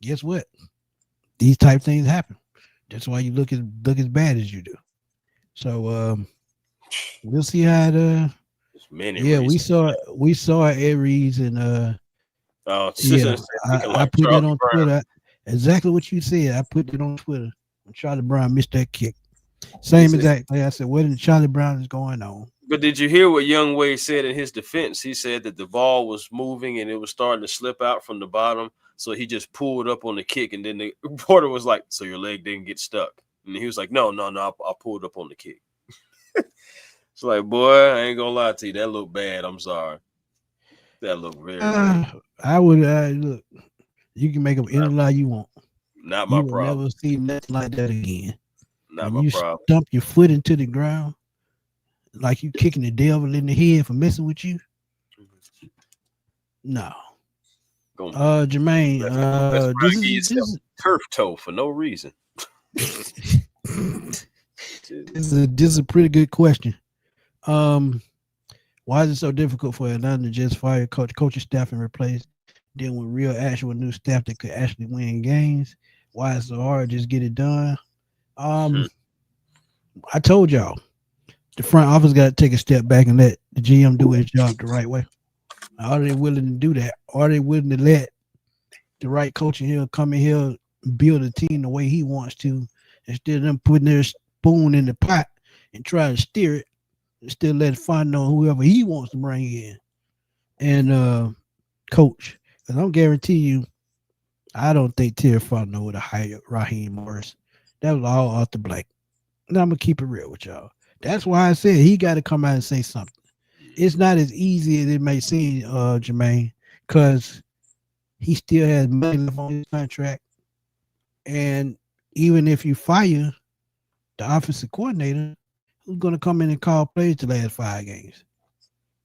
guess what? These type of things happen. That's why you look as bad as you do. So we'll see how it we saw Aries and I put that on Twitter. Exactly what you said. I put it on Twitter. Charlie Brown missed that kick. Same exact thing. I said, what in Charlie Brown is going on? But did you hear what Young Wade said in his defense? He said that the ball was moving and it was starting to slip out from the bottom. So he just pulled up on the kick, and then the reporter was like, "So your leg didn't get stuck?" And he was like, "No, I pulled up on the kick." It's like, boy, I ain't gonna lie to you, that looked bad. I'm sorry, that looked very bad. I would look. You can make up any lie you want. Not my problem. Never see nothing like that again. Not when my you problem. Stump your foot into the ground like you kicking the devil in the head for messing with you. No. Jermaine, this is turf toe for no reason. this is a pretty good question. Why is it so difficult for Atlanta to just fire coaching staff and replace them with real actual new staff that could actually win games? Why is it so hard to just get it done? I told y'all the front office got to take a step back and let the GM do his job the right way. Are they willing to do that? Are they willing to let the right coach in here come in here and build a team the way he wants to, instead of them putting their spoon in the pot and trying to steer it, and still let find on whoever he wants to bring in and coach? Because I'm guarantee you, I don't think Terry Fontenot would have hired Raheem Morris. That was all off the blank. Now I'm gonna keep it real with y'all. That's why I said he got to come out and say something. It's not as easy as it may seem, Jermaine, because He still has money left on his contract. And even if you fire the offensive coordinator, who's going to come in and call plays the last 5 games?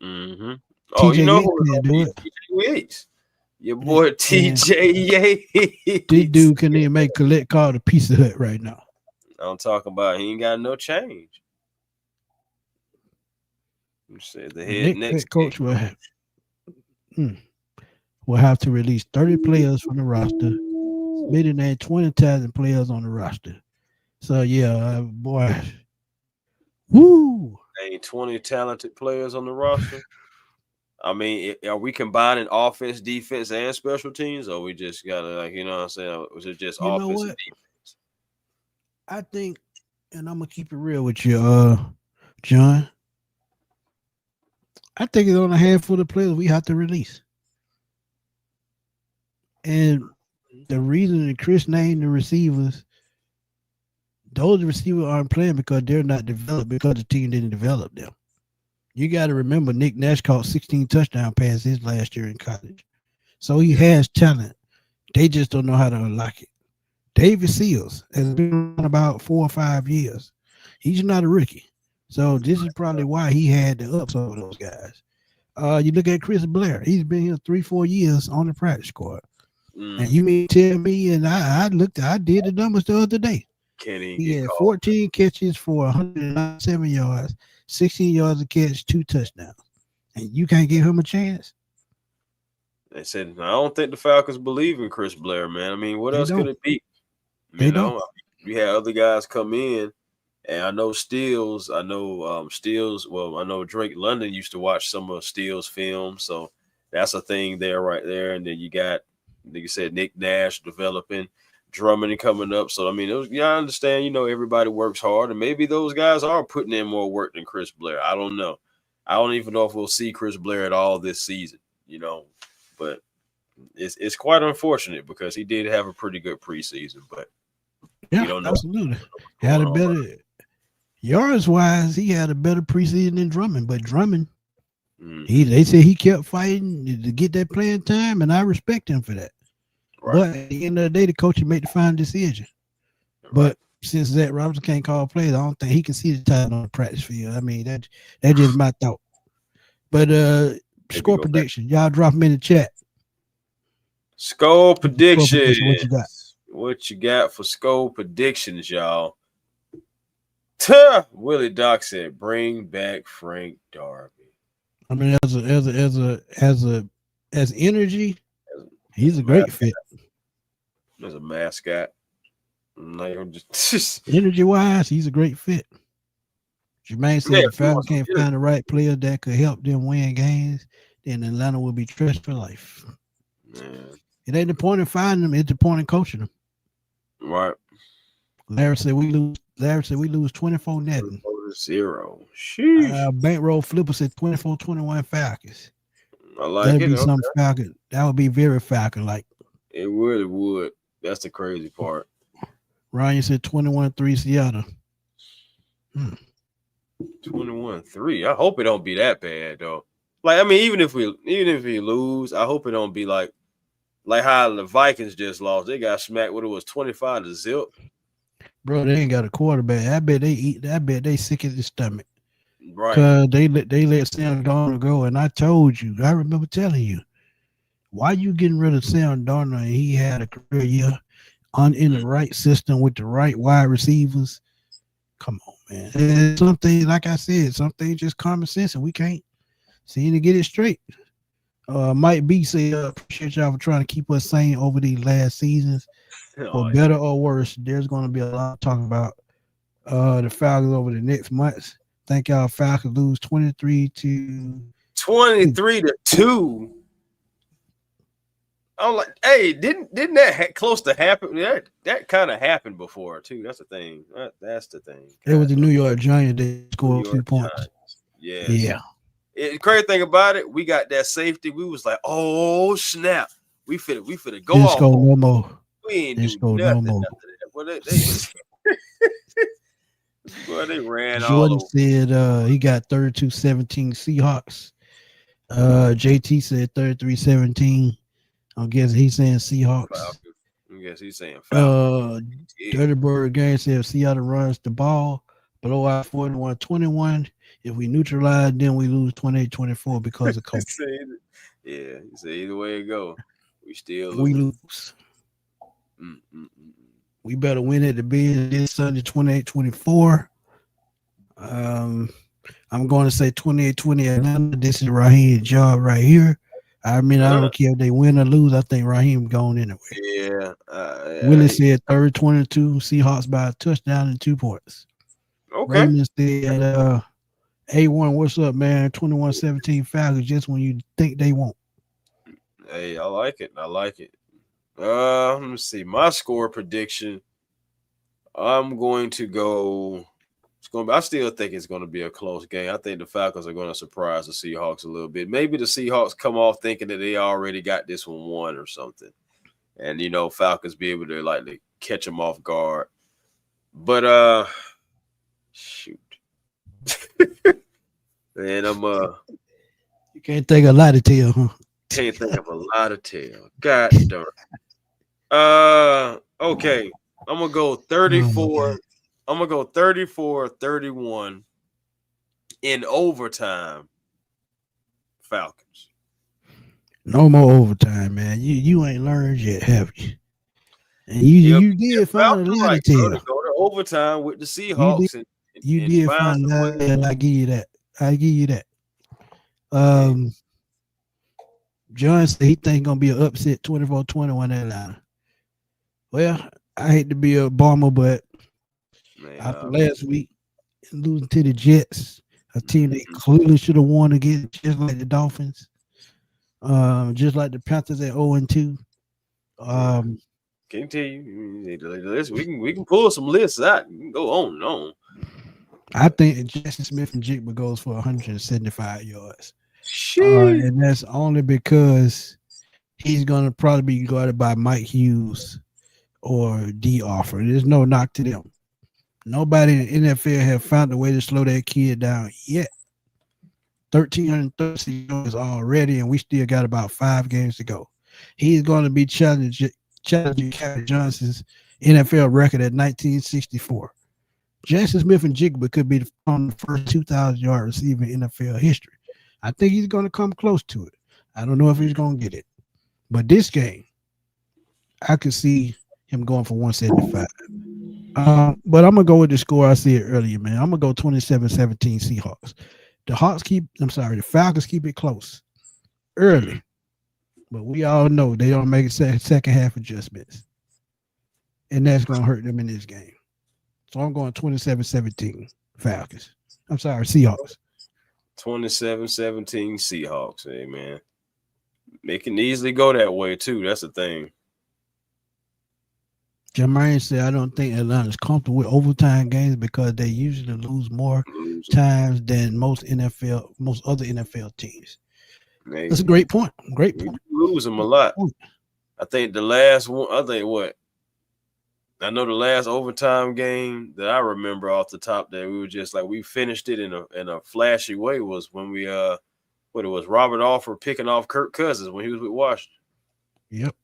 Mm-hmm. Oh, you TJ know Yates who can't do it. TJ Yates. Your boy TJ Yates. This dude can even make collect call the Pizza Hut right now. I'm talking about he ain't got no change. You said the next coach will have to release 30 players from the roster. Smitty named 20 talented players on the roster. So yeah, boy. Woo! Ain't 20 talented players on the roster. I mean, are we combining offense, defense, and special teams, or we just gotta, like, you know what I'm saying? Was it just offense and defense? I think, and I'm gonna keep it real with you, John. I think it's on a handful of players we have to release. And the reason that Chris named the receivers, those receivers aren't playing because they're not developed, because the team didn't develop them. You got to remember Nick Nash caught 16 touchdown passes last year in college. So he has talent. They just don't know how to unlock it. David Seals has been around about 4 or 5 years. He's not a rookie. So this is probably why he had the ups over those guys. You look at Chris Blair. He's been here 3-4 years on the practice squad. And you mean tell me, and I did the numbers the other day. He had 14 catches for 197 yards, 16 yards a catch, 2 touchdowns. And you can't give him a chance? They said, I don't think the Falcons believe in Chris Blair, man. I mean, what else could it be? You know, we had other guys come in, and I know Steele. I know Drake London used to watch some of Steele's film, so that's a thing there right there. And then you got, like you said, Nick Nash developing, Drummond coming up. So, I mean, I understand, you know, everybody works hard, and maybe those guys are putting in more work than Chris Blair. I don't know. I don't even know if we'll see Chris Blair at all this season, you know, but it's quite unfortunate because he did have a pretty good preseason, but yeah, you don't know. Absolutely. Had a better yards wise, he had a better preseason than Drummond, but Drummond, they said he kept fighting to get that playing time, and I respect him for that. Right. But at the end of the day, the coach made the final decision. Right. But since Zach Robinson can't call plays, I don't think he can see the time on the practice field. I mean, that's just my thought. But score prediction, y'all drop them in the chat. Score predictions. What you got? What you got for score predictions, y'all? Willie Doc said, "Bring back Frank Darby." I mean, as energy, he's a great fit. As a mascot, just energy wise, he's a great fit. Jermaine said if Falcons can't find the right player that could help them win games, then Atlanta will be trashed for life. Man. It ain't the point of finding them; it's the point of coaching them. Right. Larry said we lose 24-0. 0. Sheesh. Bankroll Flipper said 24-21 Falcons. I like That'd it. Be some Falcon. That would be very Falcon-like. It really would. That's the crazy part. Ryan said 21-3 Seattle. 21-3. I hope it don't be that bad though. Like, I mean, even if we lose, I hope it don't be like how the Vikings just lost. They got smacked when it was 25-0. Bro, they ain't got a quarterback. I bet they sick at the stomach. Right. Because they let Sam Darnold go. And I told you, I remember telling you, why you getting rid of Sam Darnold and he had a career year in the right system with the right wide receivers? Come on, man. And something, like I said, something just common sense, and we can't seem to get it straight. Mike B said, appreciate y'all for trying to keep us sane over these last seasons. For better or worse, there's going to be a lot of talk about the Falcons over the next months. Think y'all Falcons lose 23-2. I'm like, hey, didn't that close to happen? That kind of happened before too. That's the thing. That's the thing. It was the New York Giants that scored 2 points. Yes. Yeah. The crazy thing about it, we got that safety. We was like, oh snap, we finna go Didn't off. Score no more. We ain't do nothing no after that. Well, they ran all over. Jordan said he got 32-17 Seahawks. JT said 33-17 I'm guessing he's saying Seahawks. Falcons. I guess he's saying Falcons. Dirty Bird Game said Seattle runs the ball, blow out 41-21. If we neutralize, then we lose 28-24 because of coaching. Yeah, he said either way it go, we still lose. We lose. We better win at the Bills this Sunday, 28-24. I'm going to say 28-20 Atlanta. This is Raheem's job right here. I mean, I don't care if they win or lose. I think Raheem going anyway. Yeah. Willie said third 22, Seahawks by a touchdown and 2 points. Okay. Raymond said, A1, what's up, man? 21-17 Falcons just when you think they won't. Hey, I like it. Let me see. My score prediction. I'm going to go. I still think it's going to be a close game. I think the Falcons are going to surprise the Seahawks a little bit. Maybe the Seahawks come off thinking that they already got this one won or something, and Falcons be able to catch them off guard. But shoot, man, you can't think of a lot of tail, huh? Can't think of a lot of tail. God darn. Okay, I'm gonna go 34. I'm going to go 34-31 in overtime, Falcons. No more overtime, man. You ain't learned yet, have you? And you did find a lot of tail. Go to overtime with the Seahawks. You did find that, and I give you that. John said he think going to be an upset 24-21 Atlanta. Well, I hate to be a bomber, but after last week, losing to the Jets, a team that clearly should have won against, just like the Dolphins, just like the Panthers at 0-2. Can't tell you. We can pull some lists out. We can go on and on. I think Jackson Smith and Jigba goes for 175 yards. And that's only because he's going to probably be guarded by Mike Hughes or D. Offer. There's no knock to them. Nobody in the NFL have found a way to slow that kid down yet. 1,330 yards already, and we still got about 5 games to go. He's going to be challenging Calvin Johnson's NFL record at 1964. Jackson Smith and Jigba could be on the first 2,000-yard receiver in NFL history. I think he's going to come close to it. I don't know if he's going to get it. But this game, I could see him going for 175. But I'm going to go with the score I said earlier, man. I'm going to go 27-17 Seahawks. The Falcons keep it close early. But we all know they don't make second half adjustments. And that's going to hurt them in this game. So I'm going 27-17 Falcons. Seahawks. 27-17 Seahawks. Hey, man. They can easily go that way, too. That's the thing. Jermaine said, I don't think Atlanta's comfortable with overtime games because they usually lose more times than most other NFL teams. Maybe. That's a great point. Great point. Lose them a lot. I think the last one, I know the last overtime game that I remember off the top that we were just we finished it in a flashy way was when we Robert Alford picking off Kirk Cousins when he was with Washington. Yep.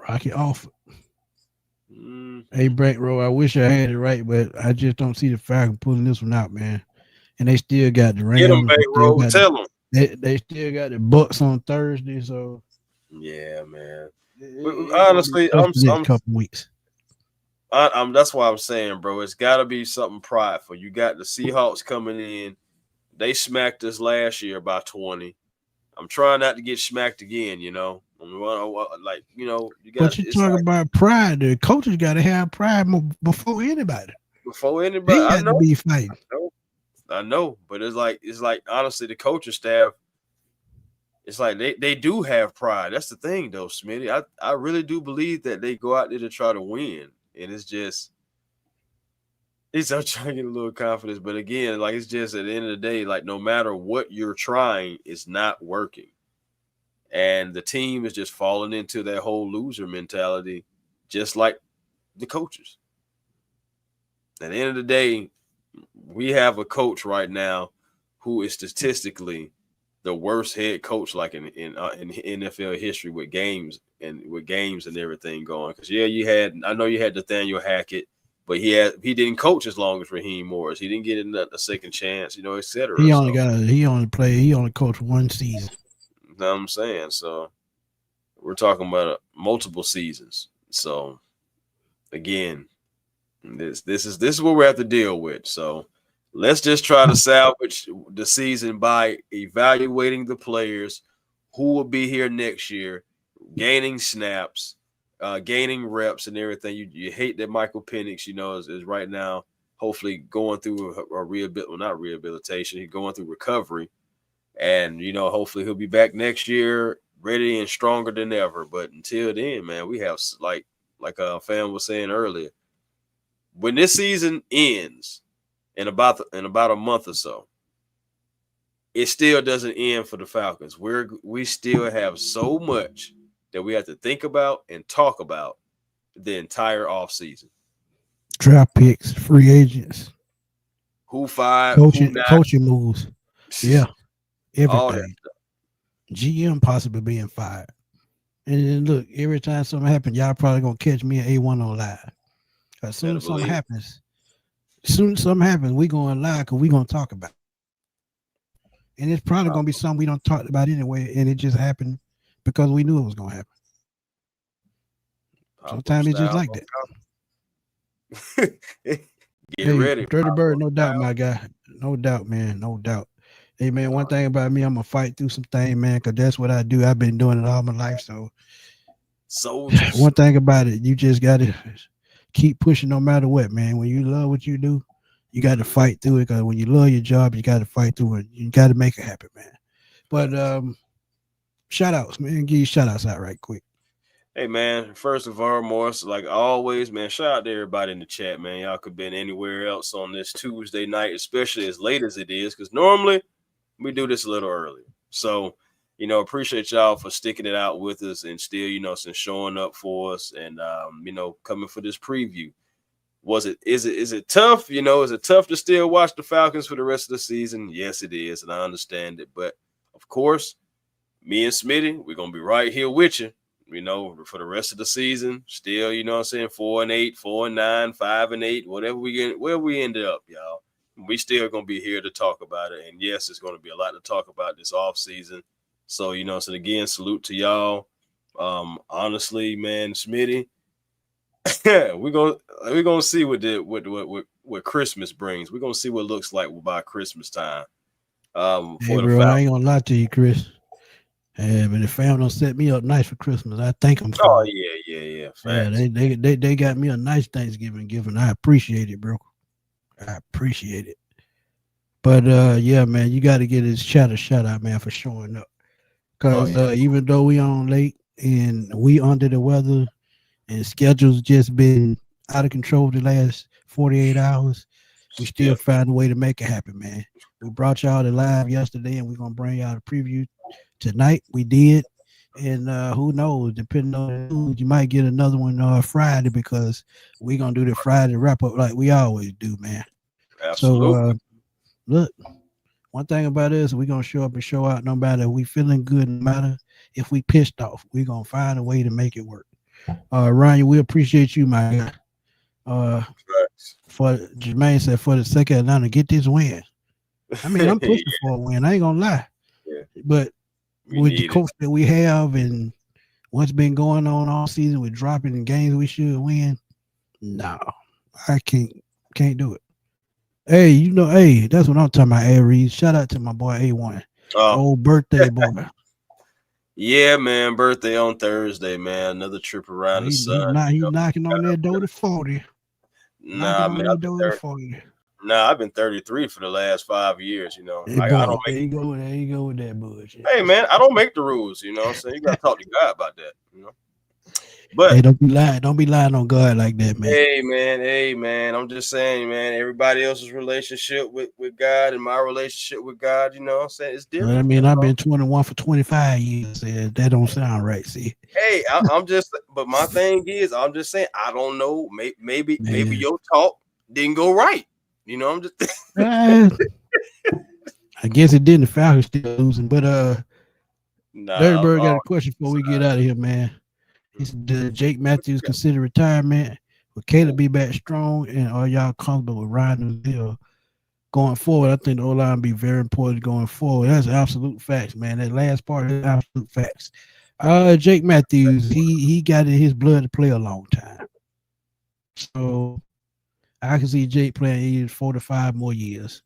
Rocky Alford. Hey, Brent Rowe, I wish I had it right, but I just don't see the Falcons pulling this one out, man. And they still got the Rams. Get them, Brent Rowe. Tell them. They still got the Bucks on Thursday, so yeah, man. Honestly, I'm couple weeks. That's why I'm saying, bro, it's got to be something prideful. You got the Seahawks coming in. They smacked us last year by 20. I'm trying not to get smacked again, you know. But you talk about pride. The coaches got to have pride before anybody. They got to be fighting. I know, but it's like honestly, the coaching staff, it's like they do have pride. That's the thing, though, Smitty. I really do believe that they go out there to try to win, and I'm trying to get a little confidence, but again, it's just at the end of the day, no matter what you're trying, it's not working. And the team is just falling into that whole loser mentality, just like the coaches. At the end of the day, we have a coach right now who is statistically the worst head coach like in NFL history with games and everything going. Because I know you had Nathaniel Hackett, but he didn't coach as long as Raheem Morris. He didn't get a second chance, etc. He only coached one season. You know what I'm saying? So we're talking about multiple seasons. So again, this is what we have to deal with. So let's just try to salvage the season by evaluating the players who will be here next year, gaining snaps, gaining reps and everything. You hate that Michael Penix, is right not rehabilitation. He's going through recovery. And, hopefully he'll be back next year ready and stronger than ever. But until then, man, we have, like a fan was saying earlier, when this season ends in about a month or so, it still doesn't end for the Falcons. We still have so much that we have to think about and talk about the entire offseason. Draft picks, free agents, who fired, coaching moves. Yeah, everything. GM possibly being fired. And then look, every time something happens, y'all probably gonna catch me at A1 on live. As soon as something happens, we going live because we gonna talk about it. And it's probably gonna be something we don't talk about anyway, and it just happened because we knew it was gonna happen. Sometimes it's just like that. Get ready. Dirty Bird, no doubt, my guy. No doubt, man. No doubt. Hey, man, one thing about me, I'm going to fight through some things, man, because that's what I do. I've been doing it all my life. So one thing about it, you just got to keep pushing no matter what, man. When you love what you do, you got to fight through it, because when you love your job, you got to fight through it. You got to make it happen, man. But shout-outs, man. Give you shout-outs out right quick. Hey, man, first of all, Morris, like always, man, shout out to everybody in the chat, man. Y'all could have been anywhere else on this Tuesday night, especially as late as it is, because normally we do this a little earlier. So, appreciate y'all for sticking it out with us and still, since showing up for us and, coming for this preview. Is it tough? Is it tough to still watch the Falcons for the rest of the season? Yes, it is, and I understand it. But, of course, me and Smitty, we're going to be right here with you. For the rest of the season, still, 4-8, 4-9, 5-8, whatever where we ended up, y'all. We still gonna be here to talk about it. And yes, it's gonna be a lot to talk about this off season. So, so again, salute to y'all. Honestly, man, Smitty, we're gonna see what Christmas brings. We're gonna see what it looks like by Christmas time. Hey, bro, I ain't gonna lie to you, Chris. But the family don't set me up nice for Christmas. I thank them for it. Yeah. Yeah, they got me a nice Thanksgiving gift, and I appreciate it, bro. I appreciate it. But yeah, man, you got to get this shout out, man, for showing up. Because even though we on late and we under the weather and schedules just been out of control the last 48 hours, we still find a way to make it happen, man. We brought y'all the live yesterday, and we're gonna bring y'all the preview tonight. We did, and who knows, depending on the news, you might get another one Friday, because we're gonna do the Friday wrap up like we always do, man. Absolutely. So look, one thing about us, we're gonna show up and show out no matter if we feeling good, no matter if we pissed off. We're gonna find a way to make it work. Ryan, we appreciate you, my guy. For Jermaine said, for the sake of Atlanta, get this win. I mean, I'm pushing for a win. I ain't gonna lie. Yeah. But with the coach that we have and what's been going on all season with dropping the games we should win, no, I can't do it. Hey, that's what I'm talking about, Aries. Shout out to my boy A1. Old birthday boy. Yeah, man, birthday on Thursday, man. Another trip around the sun. He's knocking on that door to 40. Nah, man, I've been 33 for the last 5 years, Hey, I don't make. There you go with that bullshit. Hey, man, I don't make the rules, so you gotta talk to God about that, But hey, don't be lying on God like that, man. Hey, man. I'm just saying, man, everybody else's relationship with God and my relationship with God, what I'm saying, it's different. Well, I mean, I've been 21 for 25 years. That don't sound right, see. Hey, but my thing is, I'm just saying, I don't know. Maybe your talk didn't go right. I'm just. I guess it didn't. The Falcons still losing, but Dirty Nah, Bird got a question before we get out of here, man. He said, "Does Jake Matthews consider retirement? Will Caleb be back strong? And are y'all comfortable with Ryan Neal going forward? I think the O-line be very important going forward. That's absolute facts, man. That last part is absolute facts. Jake Matthews, he got in his blood to play a long time. So I can see Jake playing 4 to 5 more years.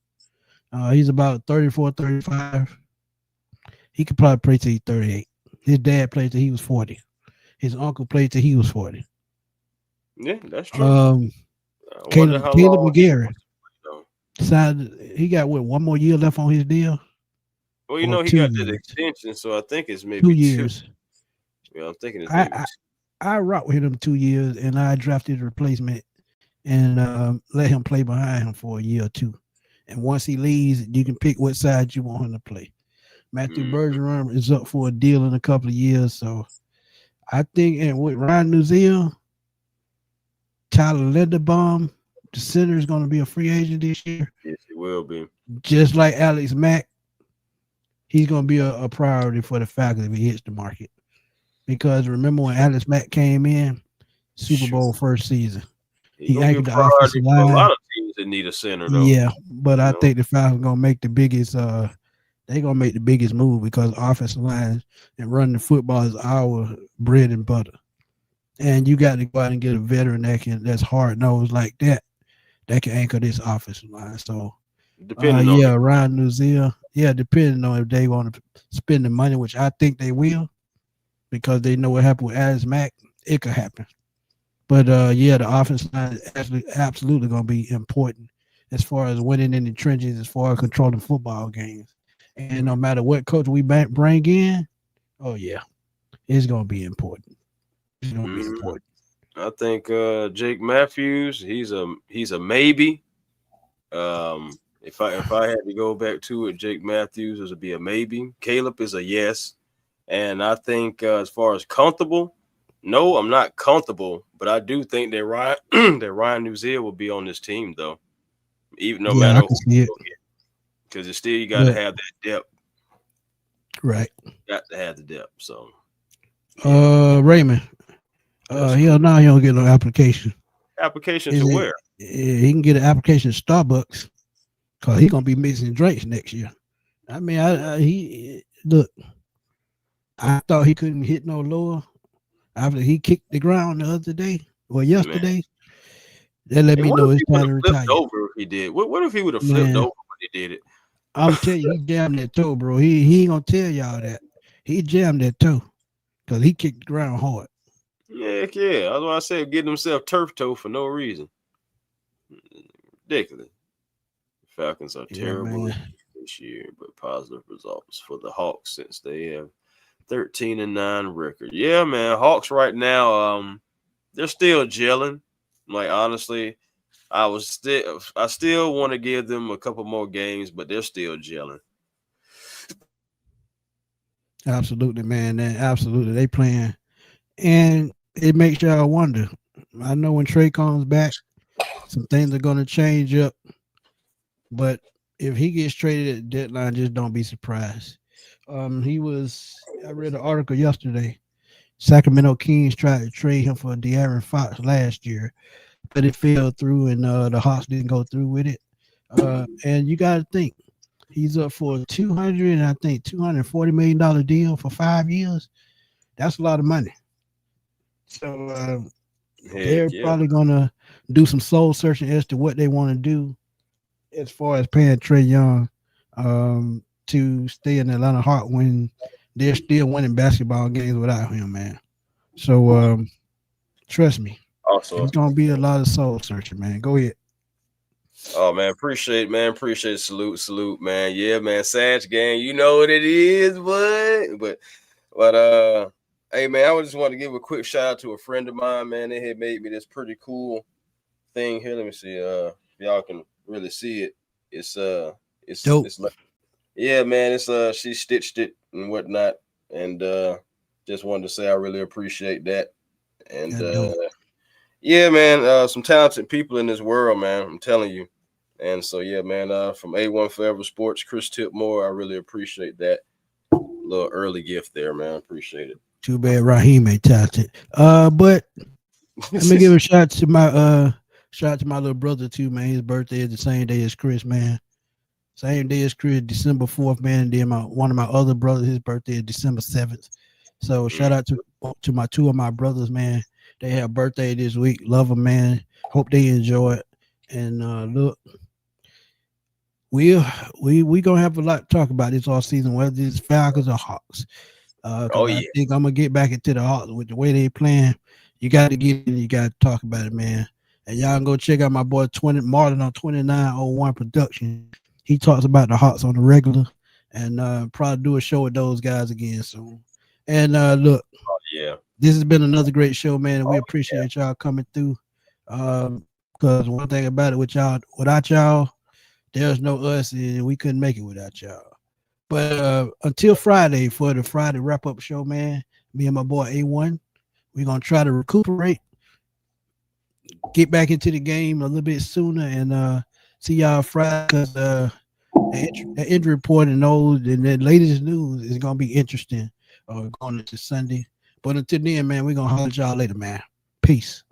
He's about 34, 35. He could probably play till he's 38. His dad played till he was 40. His uncle played till he was 40. Yeah, that's true. Caleb McGarry signed. He got one more year left on his deal. Well, he got that extension, so I think it's maybe 2 years. Yeah, I'm thinking it's maybe I rocked with him 2 years, and I drafted a replacement and let him play behind him for a year or two. And once he leaves, you can pick what side you want him to play. Matthew Bergeron is up for a deal in a couple of years, so I think, and with Ryan Neal, Tyler Linderbaum, the center is going to be a free agent this year. Yes, he will be. Just like Alex Mack, he's going to be a priority for the Falcons if he hits the market. Because remember when Alex Mack came in, Super Bowl first season, he anchored the offensive line. A lot of teams that need a center, though. Yeah, but I think the Falcons going to make the biggest. They're going to make the biggest move because offensive line and running the football is our bread and butter. And you got to go out and get a veteran that's hard nosed like that can anchor this offensive line. So, depending on Ryan Neal, depending on if they want to spend the money, which I think they will, because they know what happened with Alex Mack, it could happen. But the offensive line is absolutely going to be important as far as winning in the trenches, as far as controlling football games. And no matter what coach we bring in, it's going to be important. It's going to be important. I think Jake Matthews, he's a maybe. If I had to go back to it, Jake Matthews would be a maybe. Caleb is a yes. And I think as far as comfortable, no, I'm not comfortable, but I do think that Ryan Neal will be on this team, though. Even no matter who, because it's still you got to have that depth. Right. Got to have the depth. So, Raymond, he don't get no application. Application to where? He can get an application to Starbucks because he's gonna be mixing drinks next year. I mean, I thought he couldn't hit no lower after he kicked the ground the other day or yesterday. Man. That let me know it's time to retire. Over if he did. What if he would have flipped over when he did it? I'm telling you, he jammed that toe, bro. He ain't gonna tell y'all that. He jammed that toe because he kicked the ground hard. Yeah. That's why I said getting himself turf toe for no reason. Ridiculous. Falcons are terrible this year, but positive results for the Hawks since they have 13-9 record. Yeah, man. Hawks right now, they're still gelling. Like, honestly, I still want to give them a couple more games, but they're still gelling. Absolutely, man. Absolutely. They playing. And it makes y'all wonder. I know when Trey comes back, some things are going to change up. But if he gets traded at the deadline, just don't be surprised. I read an article yesterday. Sacramento Kings tried to trade him for De'Aaron Fox last year, but it fell through, and the Hawks didn't go through with it. And you got to think, he's up for a $240 million deal for 5 years. That's a lot of money. So they're probably gonna do some soul searching as to what they want to do as far as paying Trae Young to stay in Atlanta Hawks when they're still winning basketball games without him, man. So trust me, it's gonna be a lot of soul searching, man. Go ahead. Oh man, appreciate it. Salute, man. Yeah, man. Sag gang, you know what it is, but hey man, I just want to give a quick shout out to a friend of mine, man. They had made me this pretty cool thing here. Let me see. If y'all can really see it. It's dope. It's like, yeah, man. It's she stitched it and whatnot, and just wanted to say I really appreciate that. And yeah, man, some talented people in this world, man. I'm telling you. And so, yeah, man, from A1 Forever Sports, Chris Tipmore, I really appreciate that little early gift there, man. Appreciate it. Too bad Raheem ain't talented. But let me give a shout to my little brother too, man. His birthday is the same day as Chris, man. Same day as Chris, December 4th, man. And then one of my other brothers, his birthday is December 7th. So shout out to my two of my brothers, man. They have birthday this week. Love them, man. Hope they enjoy it. And look, we gonna have a lot to talk about this all season, whether it's Falcons or Hawks. I think I'm gonna get back into the Hawks with the way they playing. You got to get in, you got to talk about it, man. And y'all can go check out my boy Martin on 2901 Production. He talks about the Hawks on the regular, and probably do a show with those guys again soon. And look, this has been another great show, man. And we appreciate y'all coming through. Because one thing about it, without y'all, there's no us, and we couldn't make it without y'all. But until Friday for the Friday wrap-up show, man, me and my boy A1, we're gonna try to recuperate, get back into the game a little bit sooner, and see y'all Friday. Because the injury report and the latest news is gonna be interesting going into Sunday. But until then, man, we're gonna holler at y'all later, man. Peace.